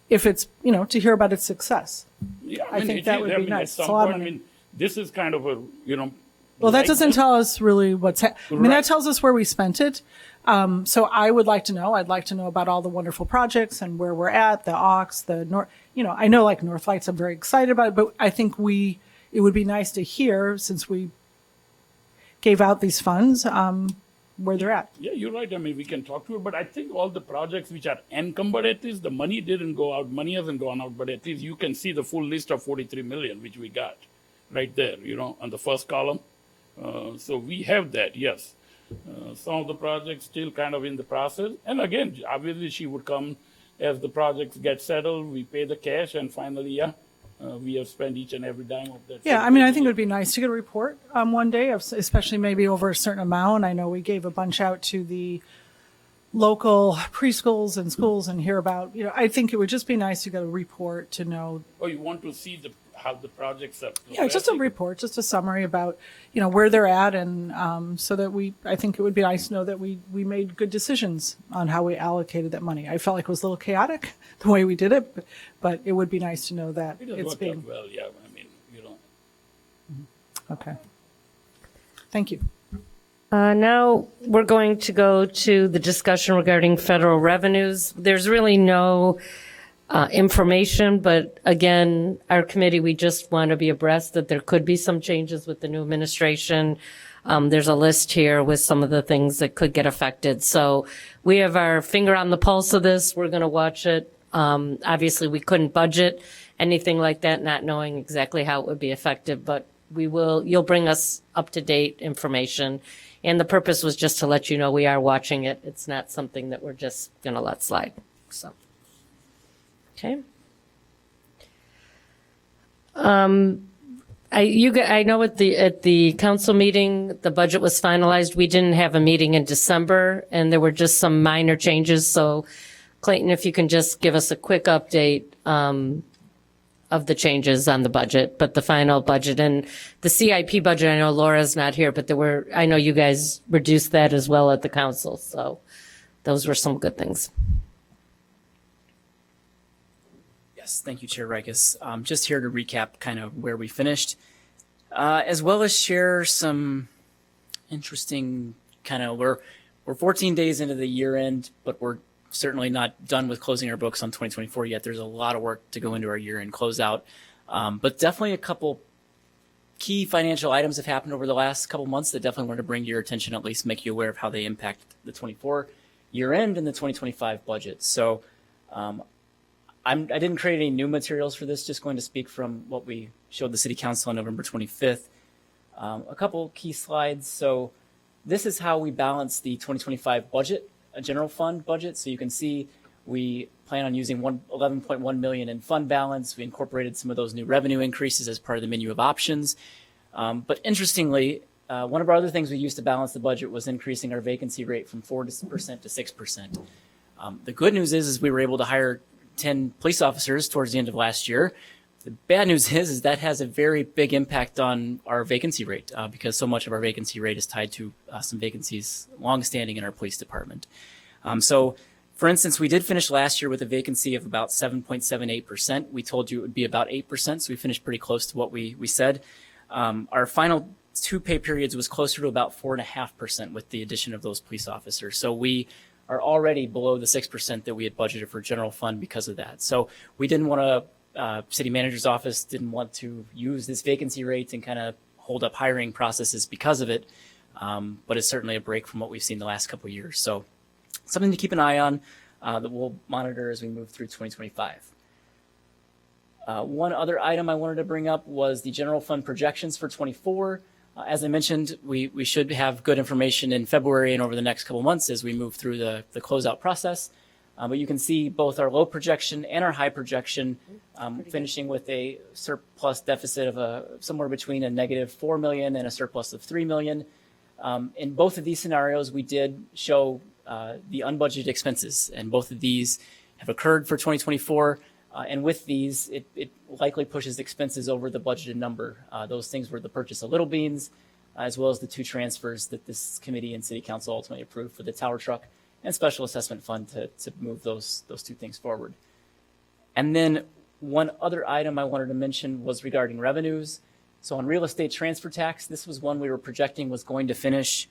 if it's, to hear about its success. Yeah, I think that would be nice. At It's some a lot of point, money. this is kind of a, Well, that like doesn't this. tell us really that Right. tells us where we spent it. So I would like to know, I'd like to know about all the wonderful projects and where we're at, the AUX, the North, I know, like, North Lights, I'm very excited about it, but I think it would be nice to hear, since we gave out these funds, where they're at. Yeah, you're right. I mean, we can talk to it, but I think all the projects which are encumbered, at least the money didn't go out. Money hasn't gone out, but at least you can see the full list of 43 million, which we got right there, on the first column. So we have that, yes. Some of the projects still kind of in the process. And again, obviously she would come as the projects get settled, we pay the cash, and finally, we have spent each and every dime of that. Yeah, I mean, I think it would be nice to get a report one day, especially maybe over a certain amount. I know we gave a bunch out to the local preschools and schools and hear about, I think it would just be nice to get a report to know. Oh, you want to see how the projects are? Yeah, just a report, just a summary about, where they're at, and so that I think it would be nice to know that we made good decisions on how we allocated that money. I felt like it was a little chaotic the way we did it, but it would be nice to know that It has it's worked being, out well, yeah. I mean, okay. Thank you. Now we're going to go to the discussion regarding federal revenues. There's really no information, but again, our committee, we just want to be abreast that there could be some changes with the new administration. There's a list here with some of the things that could get affected. So we have our finger on the pulse of this. We're going to watch it. Obviously, we couldn't budget anything like that, not knowing exactly how it would be effective, but you'll bring us up-to-date information. And the purpose was just to let you know we are watching it. It's not something that we're just going to let slide. So, okay. I know at the council meeting, the budget was finalized. We didn't have a meeting in December, and there were just some minor changes. So Clayton, if you can just give us a quick update of the changes on the budget, but the final budget and the CIP budget, I know Laura's not here, but I know you guys reduced that as well at the council. So those were some good things. Yes, thank you, Chair Rikus. Just here to recap kind of where we finished, as well as share some interesting we're 14 days into the year end, but we're certainly not done with closing our books on 2024 yet. There's a lot of work to go into our year end closeout, but definitely a couple key financial items have happened over the last couple months that definitely want to bring to your attention, at least make you aware of how they impact the 24 year end and the 2025 budget. So I didn't create any new materials for this, just going to speak from what we showed the City Council on November 25th. A couple key slides. So this is how we balance the 2025 budget, a general fund budget. So you can see we plan on using 11.1 million in fund balance. We incorporated some of those new revenue increases as part of the menu of options. But interestingly, one of our other things we used to balance the budget was increasing our vacancy rate from 4% to 6%. The good news is we were able to hire 10 police officers towards the end of last year. The bad news is that has a very big impact on our vacancy rate because so much of our vacancy rate is tied to some vacancies longstanding in our police department. So, for instance, we did finish last year with a vacancy of about 7.78%. We told you it would be about 8%, so we finished pretty close to what we said. Our final 2 pay periods was closer to about 4.5% with the addition of those police officers. So we are already below the 6% that we had budgeted for general fund because of that. So we didn't want to, city manager's office didn't want to use this vacancy rate and kind of hold up hiring processes because of it. But it's certainly a break from what we've seen the last couple of years. So something to keep an eye on that we'll monitor as we move through 2025. One other item I wanted to bring up was the general fund projections for 24. As I mentioned, we should have good information in February and over the next couple months as we move through the closeout process. But you can see both our low projection and our high projection finishing with a surplus deficit of somewhere between a negative 4 million and a surplus of 3 million. In both of these scenarios, we did show the unbudgeted expenses, and both of these have occurred for 2024. And with these, it likely pushes expenses over the budgeted number. Those things were the purchase of Little Beans, as well as the 2 transfers that this committee and City Council ultimately approved for the tower truck and special assessment fund to move those 2 things forward. And then one other item I wanted to mention was regarding revenues. So on real estate transfer tax, this was one we were projecting was going to finish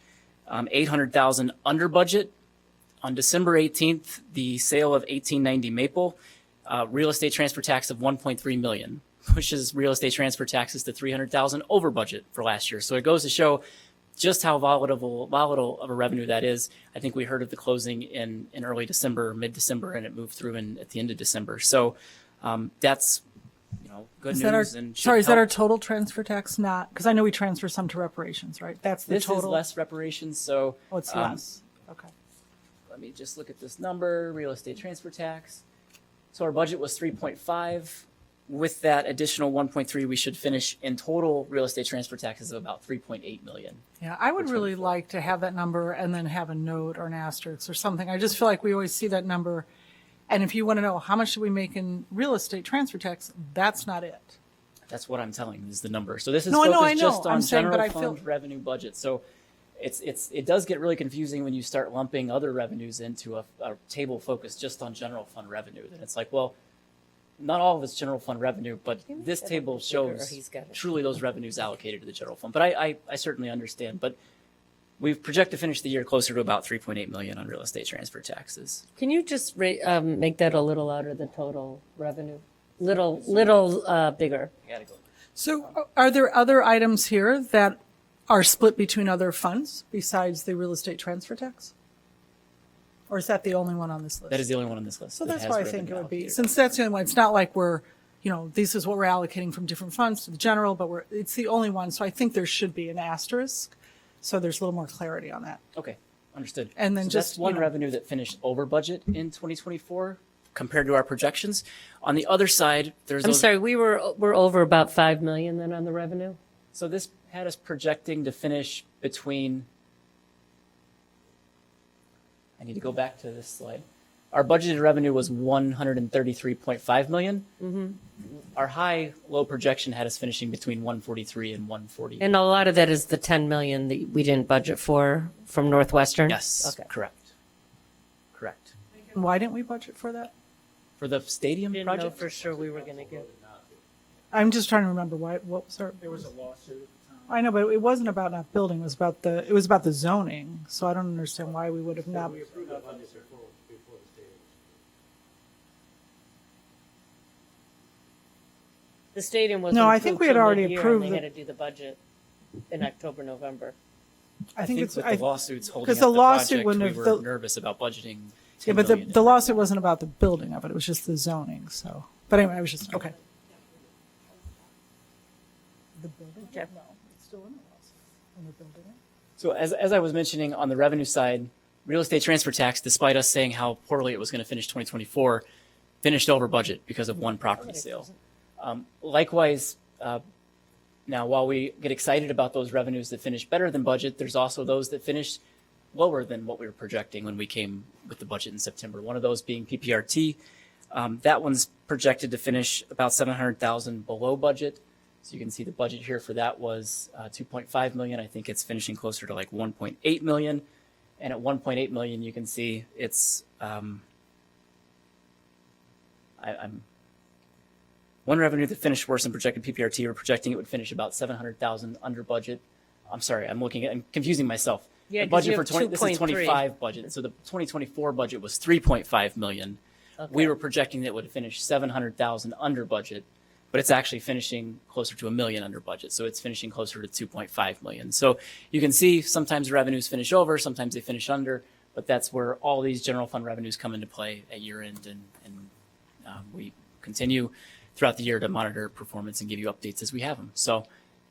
$800,000 under budget. On December 18th, the sale of 1890 Maple, real estate transfer tax of 1.3 million pushes real estate transfer taxes to 300,000 over budget for last year. So it goes to show just how volatile of a revenue that is. I think we heard of the closing in early December, mid-December, and it moved through at the end of December. So that's good news. Is that our total transfer tax? Not because I know we transfer some to reparations, right? That's the total. This is less reparations. So it's less. Okay. Let me just look at this number: real estate transfer tax. So our budget was 3.5. With that additional 1.3, we should finish in total real estate transfer taxes of about 3.8 million. Yeah, I would really like to have that number and then have a note or an asterisk or something. I just feel like we always see that number. And if you want to know how much do we make in real estate transfer tax, that's not it. That's what I'm telling you is the number. So this is I focused know. just on I'm saying, general but I fund feel revenue budget. So it does get really confusing when you start lumping other revenues into a table focused just on general fund revenue. Then it's like, well, not all of it's general fund revenue, but this table shows truly those revenues allocated to the general fund. But I certainly understand. But we've projected to finish the year closer to about 3.8 million on real estate transfer taxes. Can you just make that a little louder, the total revenue? Little bigger. Gotta go. So are there other items here that are split between other funds besides the real estate transfer tax? Or is that the only one on this list? That is the only one on this list. So that that's has why I think it revenue would be, allocated. since that's the only one, it's not like we're, this is what we're allocating from different funds to the general, but it's the only one. So I think there should be an asterisk. So there's a little more clarity on that. Okay, understood. And then So just, that's one revenue that finished over budget in 2024. compared to our projections. On the other side, there's I'm those, sorry, we're over about 5 million then on the revenue? so this had us projecting to finish between, I need to go back to this slide. Our budgeted revenue was 133.5 million. Our low projection had us finishing between 143 and 140. And a lot of that is the 10 million that we didn't budget for from Northwestern? Yes, Okay. correct. Correct. Why didn't we budget for that? For the stadium Didn't know project? for sure we were going to get. I'm just trying to remember what was our. There was a lawsuit. I know, but it wasn't about not building. It was about the zoning. So I don't understand why we would have not. The stadium was. No, I think we had already approved They the- had to do the budget in October, November. I think it's with the lawsuits holding 'cause up the the lawsuit project, wouldn't we have- were the- nervous about budgeting. yeah, 10 but million. the lawsuit wasn't about the building of it. It was just the zoning. So, but anyway, I was just okay. The building? Okay. No, it's still in the lawsuit. And they're building it. So as I was mentioning on the revenue side, real estate transfer tax, despite us saying how poorly it was going to finish 2024, finished over budget because of one property sale. Likewise, now while we get excited about those revenues that finish better than budget, there's also those that finish lower than what we were projecting when we came with the budget in September. One of those being PPRT. That one's projected to finish about 700,000 below budget. So you can see the budget here for that was 2.5 million. I think it's finishing closer to like 1.8 million. And at 1.8 million, you can see it's one revenue that finished worse than projected PPRT. We're projecting it would finish about 700,000 under budget. I'm sorry, I'm confusing myself. Yeah, The 'cause you budget for have this is 2.3. 25 budget. So the 2024 budget was 3.5 million. We were projecting that it would finish 700,000 under budget, but it's actually finishing closer to $1 million under budget. So it's finishing closer to 2.5 million. So you can see sometimes revenues finish over, sometimes they finish under, but that's where all these general fund revenues come into play at year end. And we continue throughout the year to monitor performance and give you updates as we have them. So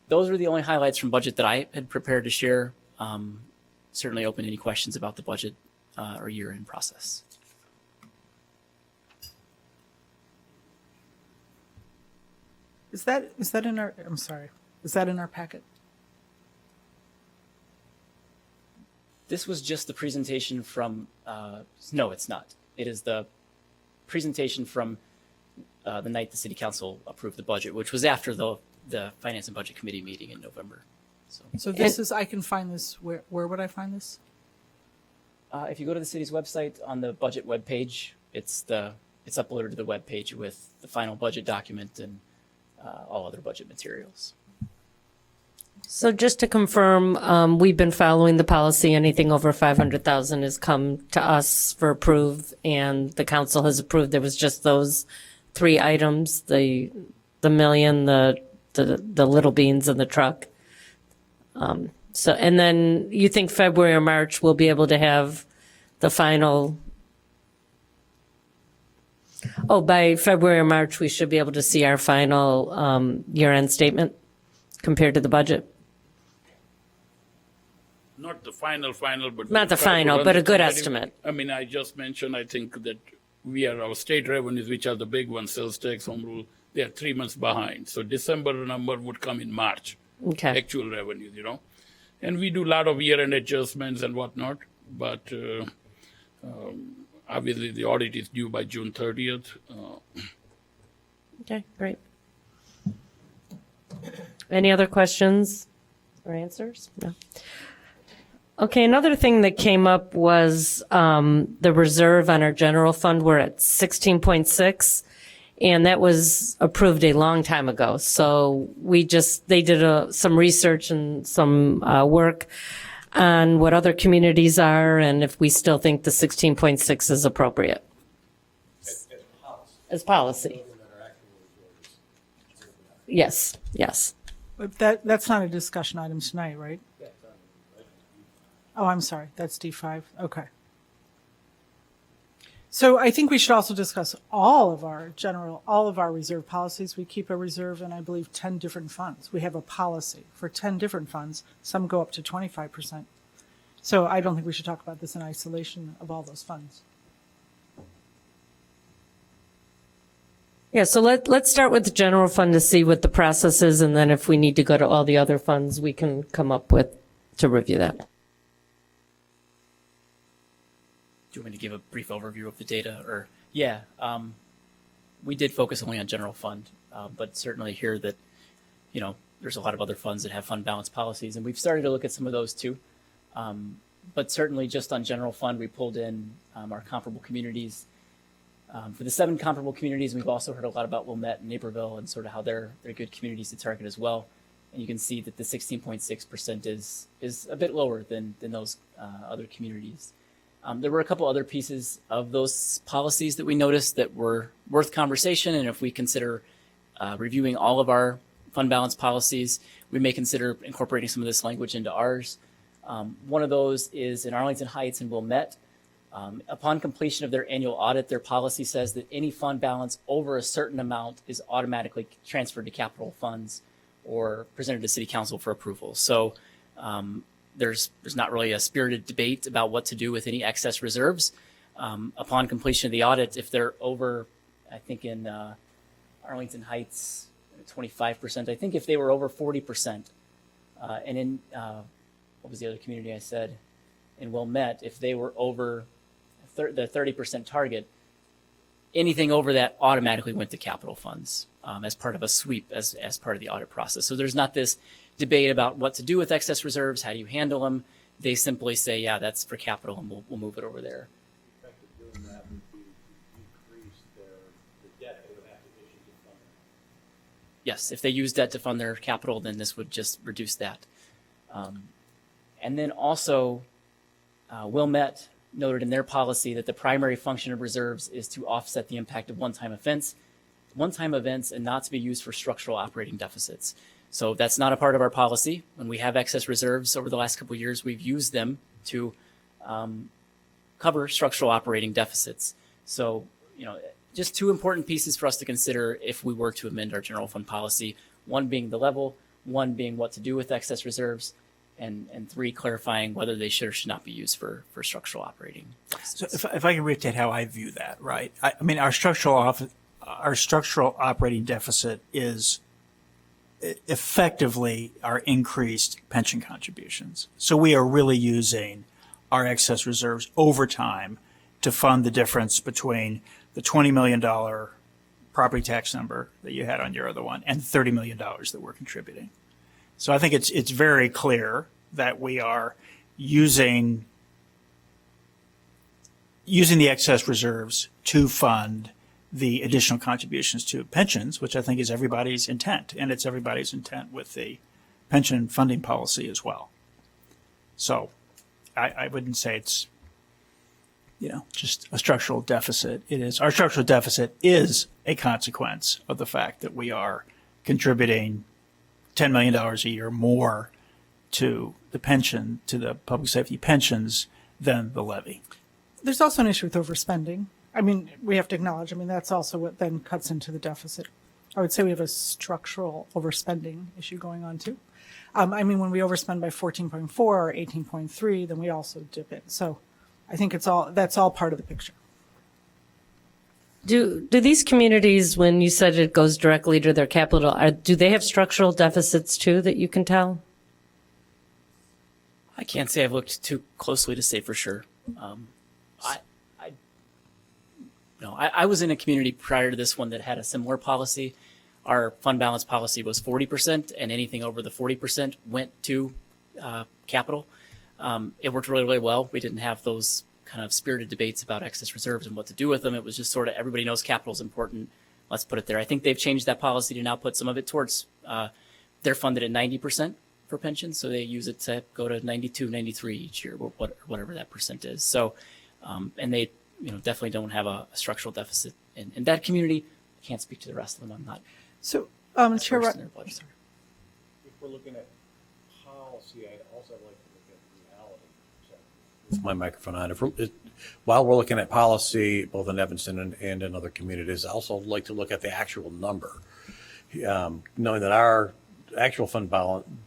those are the only highlights from budget that I had prepared to share. Certainly open to any questions about the budget or year end process. Is that in our? I'm sorry. Is that in our packet? This was just the presentation from, no, it's not. It is the presentation from the night the city council approved the budget, which was after the Finance and Budget Committee meeting in November. So this is. I can find this. Where would I find this? If you go to the city's website on the budget webpage, it's uploaded to the webpage with the final budget document and all other budget materials. So just to confirm, we've been following the policy. Anything over 500,000 has come to us for approve, and the council has approved. There was just those three items: the million, the little beans, and the truck. So, and then you think February or March we'll be able to have the final. Oh, by February or March we should be able to see our final year-end statement compared to the budget. Not the final, but. Not the we'll try to final, run but a the good comparative- estimate. I mean, I just mentioned, I think that our state revenues, which are the big ones, sales tax, home rule, they are 3 months behind. So December number would come in March, Okay. actual revenues, And we do a lot of year-end adjustments and whatnot, but obviously the audit is due by June 30th. Okay, great. Any other questions or answers? No. Okay, another thing that came up was the reserve on our general fund. We're at 16.6, and that was approved a long time ago. So they did some research and some work on what other communities are and if we still think the 16.6 is appropriate. As policy. Yes, yes. But that's not a discussion item tonight, right? Oh, I'm sorry. That's D5. Okay. So I think we should also discuss all of our reserve policies. We keep a reserve in, I believe, 10 different funds. We have a policy for 10 different funds. Some go up to 25%. So I don't think we should talk about this in isolation of all those funds. Yeah, so let's start with the general fund to see what the process is, and then if we need to go to all the other funds, we can come up with, to review that. Do you want me to give a brief overview of the data? Or yeah, we did focus only on general fund, but certainly hear that, there's a lot of other funds that have fund balance policies, and we've started to look at some of those too. But certainly just on general fund, we pulled in our comparable communities. For the 7 comparable communities, we've also heard a lot about Wilmette and Naperville and sort of how they're good communities to target as well. And you can see that the 16.6% is a bit lower than those other communities. There were a couple other pieces of those policies that we noticed that were worth conversation. And if we consider reviewing all of our fund balance policies, we may consider incorporating some of this language into ours. One of those is in Arlington Heights and Wilmette. Upon completion of their annual audit, their policy says that any fund balance over a certain amount is automatically transferred to capital funds or presented to City Council for approval. So there's not really a spirited debate about what to do with any excess reserves. Upon completion of the audit, if they're over, I think in Arlington Heights, 25%. I think if they were over 40%, and in what was the other community I said? In Wilmette, if they were over the 30% target, anything over that automatically went to capital funds as part of a sweep, as part of the audit process. So there's not this debate about what to do with excess reserves, how do you handle them. They simply say, yeah, that's for capital, and we'll move it over there. Yes, if they use debt to fund their capital, then this would just reduce that. And then also, Wilmette noted in their policy that the primary function of reserves is to offset the impact of one-time events, and not to be used for structural operating deficits. So that's not a part of our policy. When we have excess reserves over the last couple of years, we've used them to cover structural operating deficits. So, just 2 important pieces for us to consider if we were to amend our general fund policy. 1 being the level, 1 being what to do with excess reserves, and 3, clarifying whether they should or should not be used for structural operating deficits. So if I can restate how I view that, right? I mean, our structural operating deficit is effectively our increased pension contributions. So we are really using our excess reserves over time to fund the difference between the $20 million property tax number that you had on your other one and $30 million that we're contributing. So I think it's very clear that we are using the excess reserves to fund the additional contributions to pensions, which I think is everybody's intent, and it's everybody's intent with the pension funding policy as well. So I wouldn't say it's, just a structural deficit. Our structural deficit is a consequence of the fact that we are contributing $10 million a year more to the pension, to the public safety pensions than the levy. There's also an issue with overspending. I mean, we have to acknowledge, that's also what then cuts into the deficit. I would say we have a structural overspending issue going on too. When we overspend by 14.4 or 18.3, then we also dip in. So I think that's all part of the picture. Do these communities, when you said it goes directly to their capital, do they have structural deficits too that you can tell? I can't say I've looked too closely to say for sure. I was in a community prior to this one that had a similar policy. Our fund balance policy was 40%, and anything over the 40% went to capital. It worked really, really well. We didn't have those kind of spirited debates about excess reserves and what to do with them. It was just sort of everybody knows capital is important. Let's put it there. I think they've changed that policy to now put some of it towards, they're funded at 90% for pensions. So they use it to go to 92, 93 each year, whatever that percent is. So, and they, definitely don't have a structural deficit in that community. I can't speak to the rest of them. I'm not. So, Chair, versed in their budget. If we're looking at policy, I'd also like to look at reality. With my microphone on. While we're looking at policy, both in Evanston and in other communities, I also like to look at the actual number. Knowing that our actual fund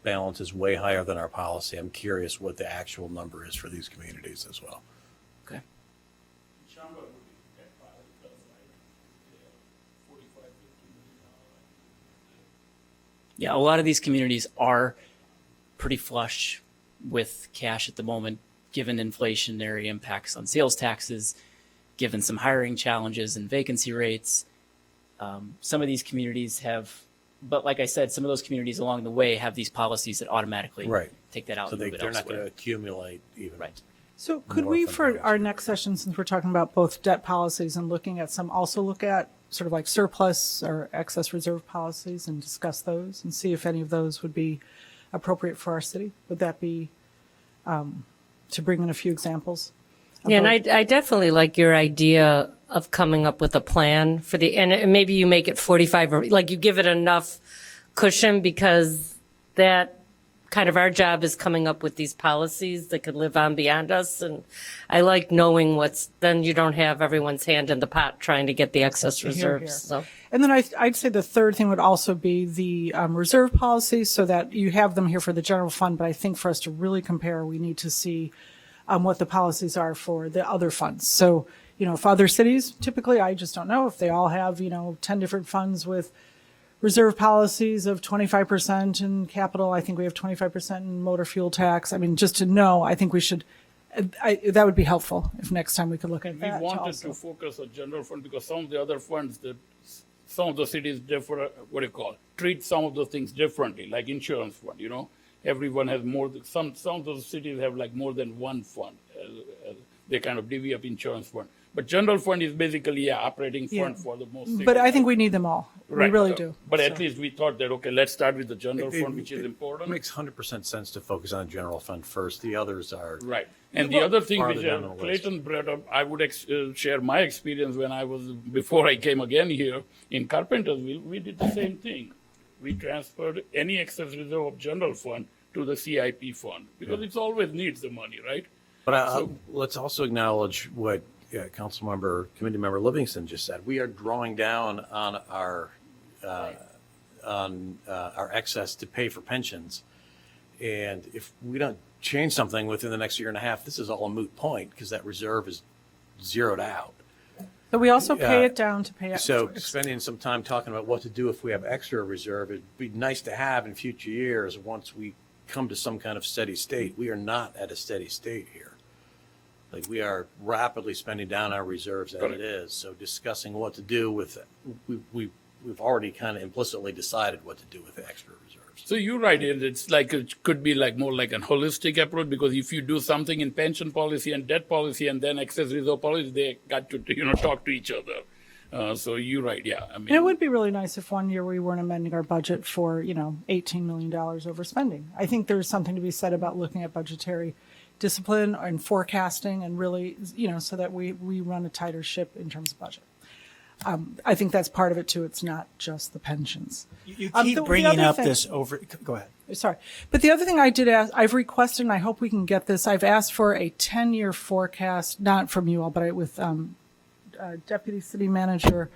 balance is way higher than our policy, I'm curious what the actual number is for these communities as well. Okay. Yeah, a lot of these communities are pretty flush with cash at the moment, given inflationary impacts on sales taxes, given some hiring challenges and vacancy rates. Some of these communities have, but like I said, some of those communities along the way have these policies that automatically Right. take that out So and move it they're not elsewhere. going to accumulate even. Right. So could More we, fund for balance. our next session, since we're talking about both debt policies and looking at some, also look at sort of like surplus or excess reserve policies and discuss those and see if any of those would be appropriate for our city? Would that be, to bring in a few examples? Yeah, and I definitely like your idea of coming up with a plan for and maybe you make it 45 or like you give it enough cushion because that kind of our job is coming up with these policies that could live on beyond us. And I like knowing then you don't have everyone's hand in the pot trying to get the excess Here, reserves. here. So. And then I'd say the third thing would also be the reserve policies so that you have them here for the general fund. But I think for us to really compare, we need to see what the policies are for the other funds. So, if other cities, typically, I just don't know if they all have, 10 different funds with reserve policies of 25% in capital. I think we have 25% in motor fuel tax. I mean, just to know, I think we should, that would be helpful if next time we could look at We that. wanted also. to focus on general fund because some of the other funds that some of the cities differ, treat some of the things differently, like insurance fund, Everyone has more, some of those cities have like more than one fund. They kind of divvy up insurance fund. But general fund is basically, operating fund for the most cities. But I think we need them all. Right. We really do. But at So- least we thought that, okay, let's start with the general fund, which is It important. makes 100% sense to focus on the general fund first. The others are. Right. And the other thing farther which down the list. Clayton brought up, I would share my experience when before I came again here in Carpentersville, we did the same thing. We transferred any excess reserve of general fund to the CIP fund because it's always needs the money, right? But let's also acknowledge what Committee Member Livingston just said. We are drawing down on our excess to pay for pensions, and if we don't change something within the next year and a half, this is all a moot point because that reserve is zeroed out. So we also pay it down to pay it. So spending some time talking about what to do if we have extra reserve, it'd be nice to have in future years once we come to some kind of steady state. We are not at a steady state here. Like we are rapidly spending down our reserves as it is. So discussing what to do with it, we've already kind of implicitly decided what to do with the extra reserves. So you're right. It's like it could be like more like a holistic approach because if you do something in pension policy and debt policy and then excess reserve policy, they got to talk to each other. So you're right. Yeah. I mean, And it would be really nice if one year we weren't amending our budget for, $18 million overspending. I think there's something to be said about looking at budgetary discipline and forecasting and really, so that we run a tighter ship in terms of budget. I think that's part of it too. It's not just the pensions. You The keep other bringing up thing- this over. Go ahead. Sorry. But the other thing I did ask, I've requested, and I hope we can get this, I've asked for a 10-year forecast, not from you all, but with Deputy City Manager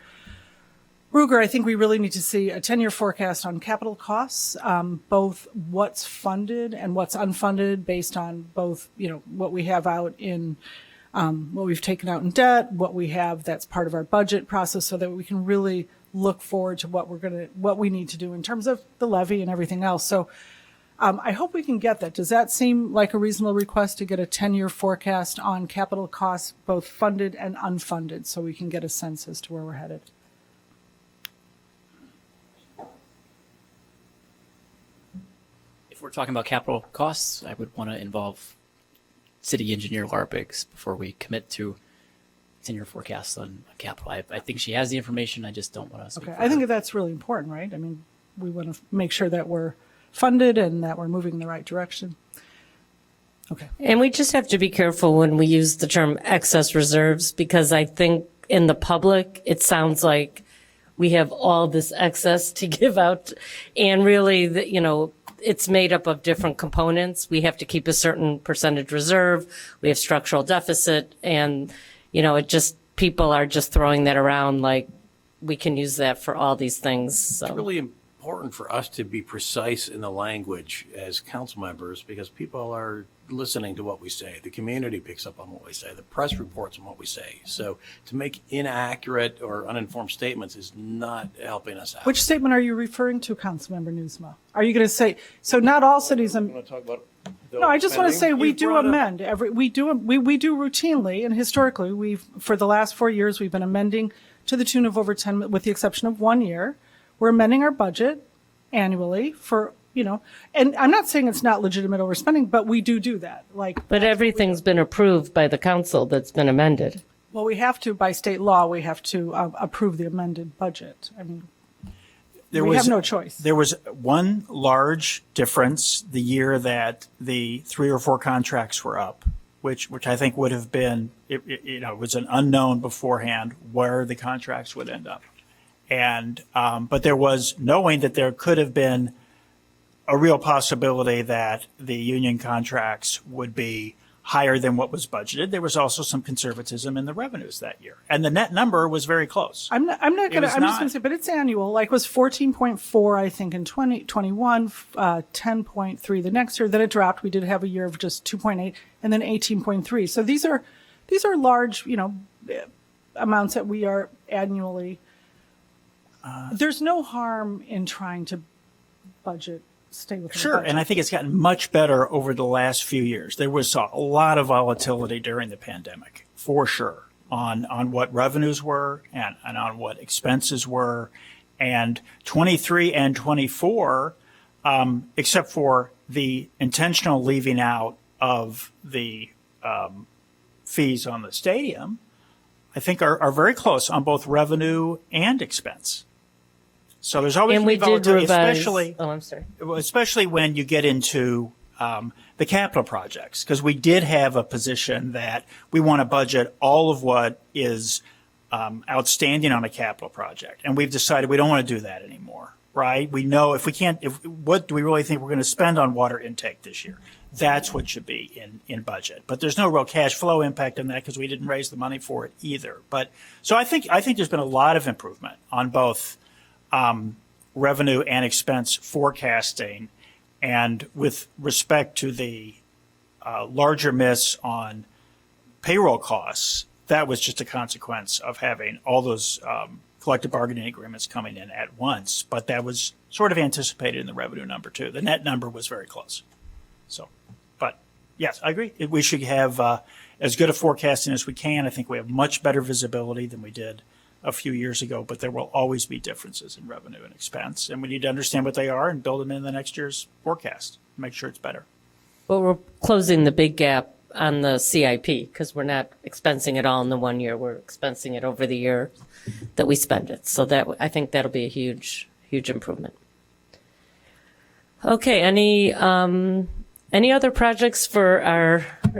Ruger. I think we really need to see a 10-year forecast on capital costs, both what's funded and what's unfunded based on both, what we have out in what we've taken out in debt, what we have that's part of our budget process so that we can really look forward to what we need to do in terms of the levy and everything else. So I hope we can get that. Does that seem like a reasonable request to get a 10-year forecast on capital costs, both funded and unfunded, so we can get a sense as to where we're headed? If we're talking about capital costs, I would want to involve City Engineer Larpix before we commit to 10-year forecasts on capital. I think she has the information. I just don't want to speak Okay, for I think her. that's really important, right? I mean, we want to make sure that we're funded and that we're moving in the right direction. Okay. And we just have to be careful when we use the term excess reserves because I think in the public, it sounds like we have all this excess to give out. And really, it's made up of different components. We have to keep a certain percentage reserve. We have structural deficit. And, people are just throwing that around like we can use that for all these things. It's So really important important for us to be precise in the language as council members because people are listening to what we say. The community picks up on what we say. The press reports on what we say. So to make inaccurate or uninformed statements is not helping us out. Which statement are you referring to, Councilmember Newsma? Are you going to say, so not all cities, Want to talk about no, I just want to say we You do brought up- amend we do routinely and historically for the last 4 years we've been amending to the tune of over 10 with the exception of 1 year. We're amending our budget annually for, and I'm not saying it's not legitimate overspending, but we do that. But everything's been approved by the council that's been amended. Well, we have to, by state law, we have to approve the amended budget. I mean, we have no choice. There was one large difference the year that the 3 or 4 contracts were up, which I think would have been, it was an unknown beforehand where the contracts would end up. And, but there was knowing that there could have been a real possibility that the union contracts would be higher than what was budgeted. There was also some conservatism in the revenues that year. And the net number was very close. I'm just going to say, but it's annual. It was 14.4, I think, in 2021, 10.3 the next year. Then it dropped. We did have a year of just 2.8 and then 18.3. So these are large, amounts that we are annually. There's no harm in trying to budget. Stay with Sure, and I think it's gotten much better over the last few years. There was a lot of volatility during the pandemic, for sure, on what revenues were and on what expenses were. And 23 and 24, except for the intentional leaving out of the fees on the stadium, I think are very close on both revenue and expense. So there's always And we did volatility, revise. Oh, I'm sorry. especially when you get into the capital projects, because we did have a position that we want to budget all of what is outstanding on a capital project, and we've decided we don't want to do that anymore. Right? We know what do we really think we're going to spend on water intake this year? That's what should be in budget. But there's no real cash flow impact on that because we didn't raise the money for it either. But so I think there's been a lot of improvement on both revenue and expense forecasting. And with respect to the larger miss on payroll costs, that was just a consequence of having all those collective bargaining agreements coming in at once. But that was sort of anticipated in the revenue number too. The net number was very close. So, but yes, I agree. We should have as good a forecasting as we can. I think we have much better visibility than we did a few years ago, but there will always be differences in revenue and expense. And we need to understand what they are and build them in the next year's forecast, make sure it's better. But we're closing the big gap on the CIP because we're not expensing it all in the 1 year. We're expensing it over the year that we spend it. So that I think that'll be a huge, huge improvement. Okay, any other projects for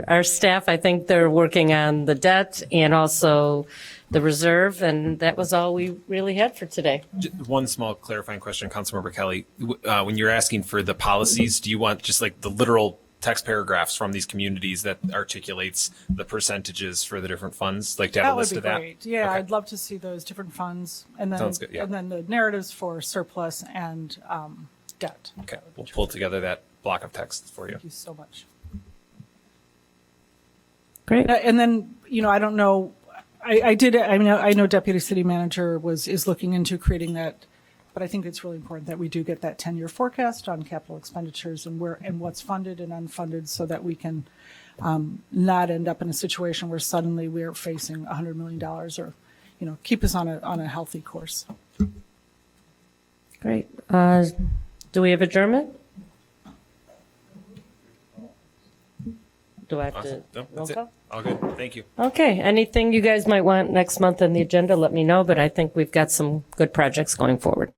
our staff? I think they're working on the debt and also the reserve, and that was all we really had for today. One small clarifying question, Councilmember Kelly. When you're asking for the policies, do you want just like the literal text paragraphs from these communities that articulates the percentages for the different funds? Like to have a list of that? That would be great. Yeah, Okay. I'd love to see those different funds and then, Sounds good, yeah. and then the narratives for surplus and debt. Okay, we'll pull together that block of text for you. Thank you so much. Great. And then, I don't know, I know Deputy City Manager is looking into creating that, but I think it's really important that we do get that 10-year forecast on capital expenditures and what's funded and unfunded so that we can not end up in a situation where suddenly we're facing $100 million or, keep us on a healthy course. Great. Do we have adjournment? Do I have to? Awesome. No, roll that's it. call? All good. Thank you. Okay. Anything you guys might want next month on the agenda, let me know, but I think we've got some good projects going forward.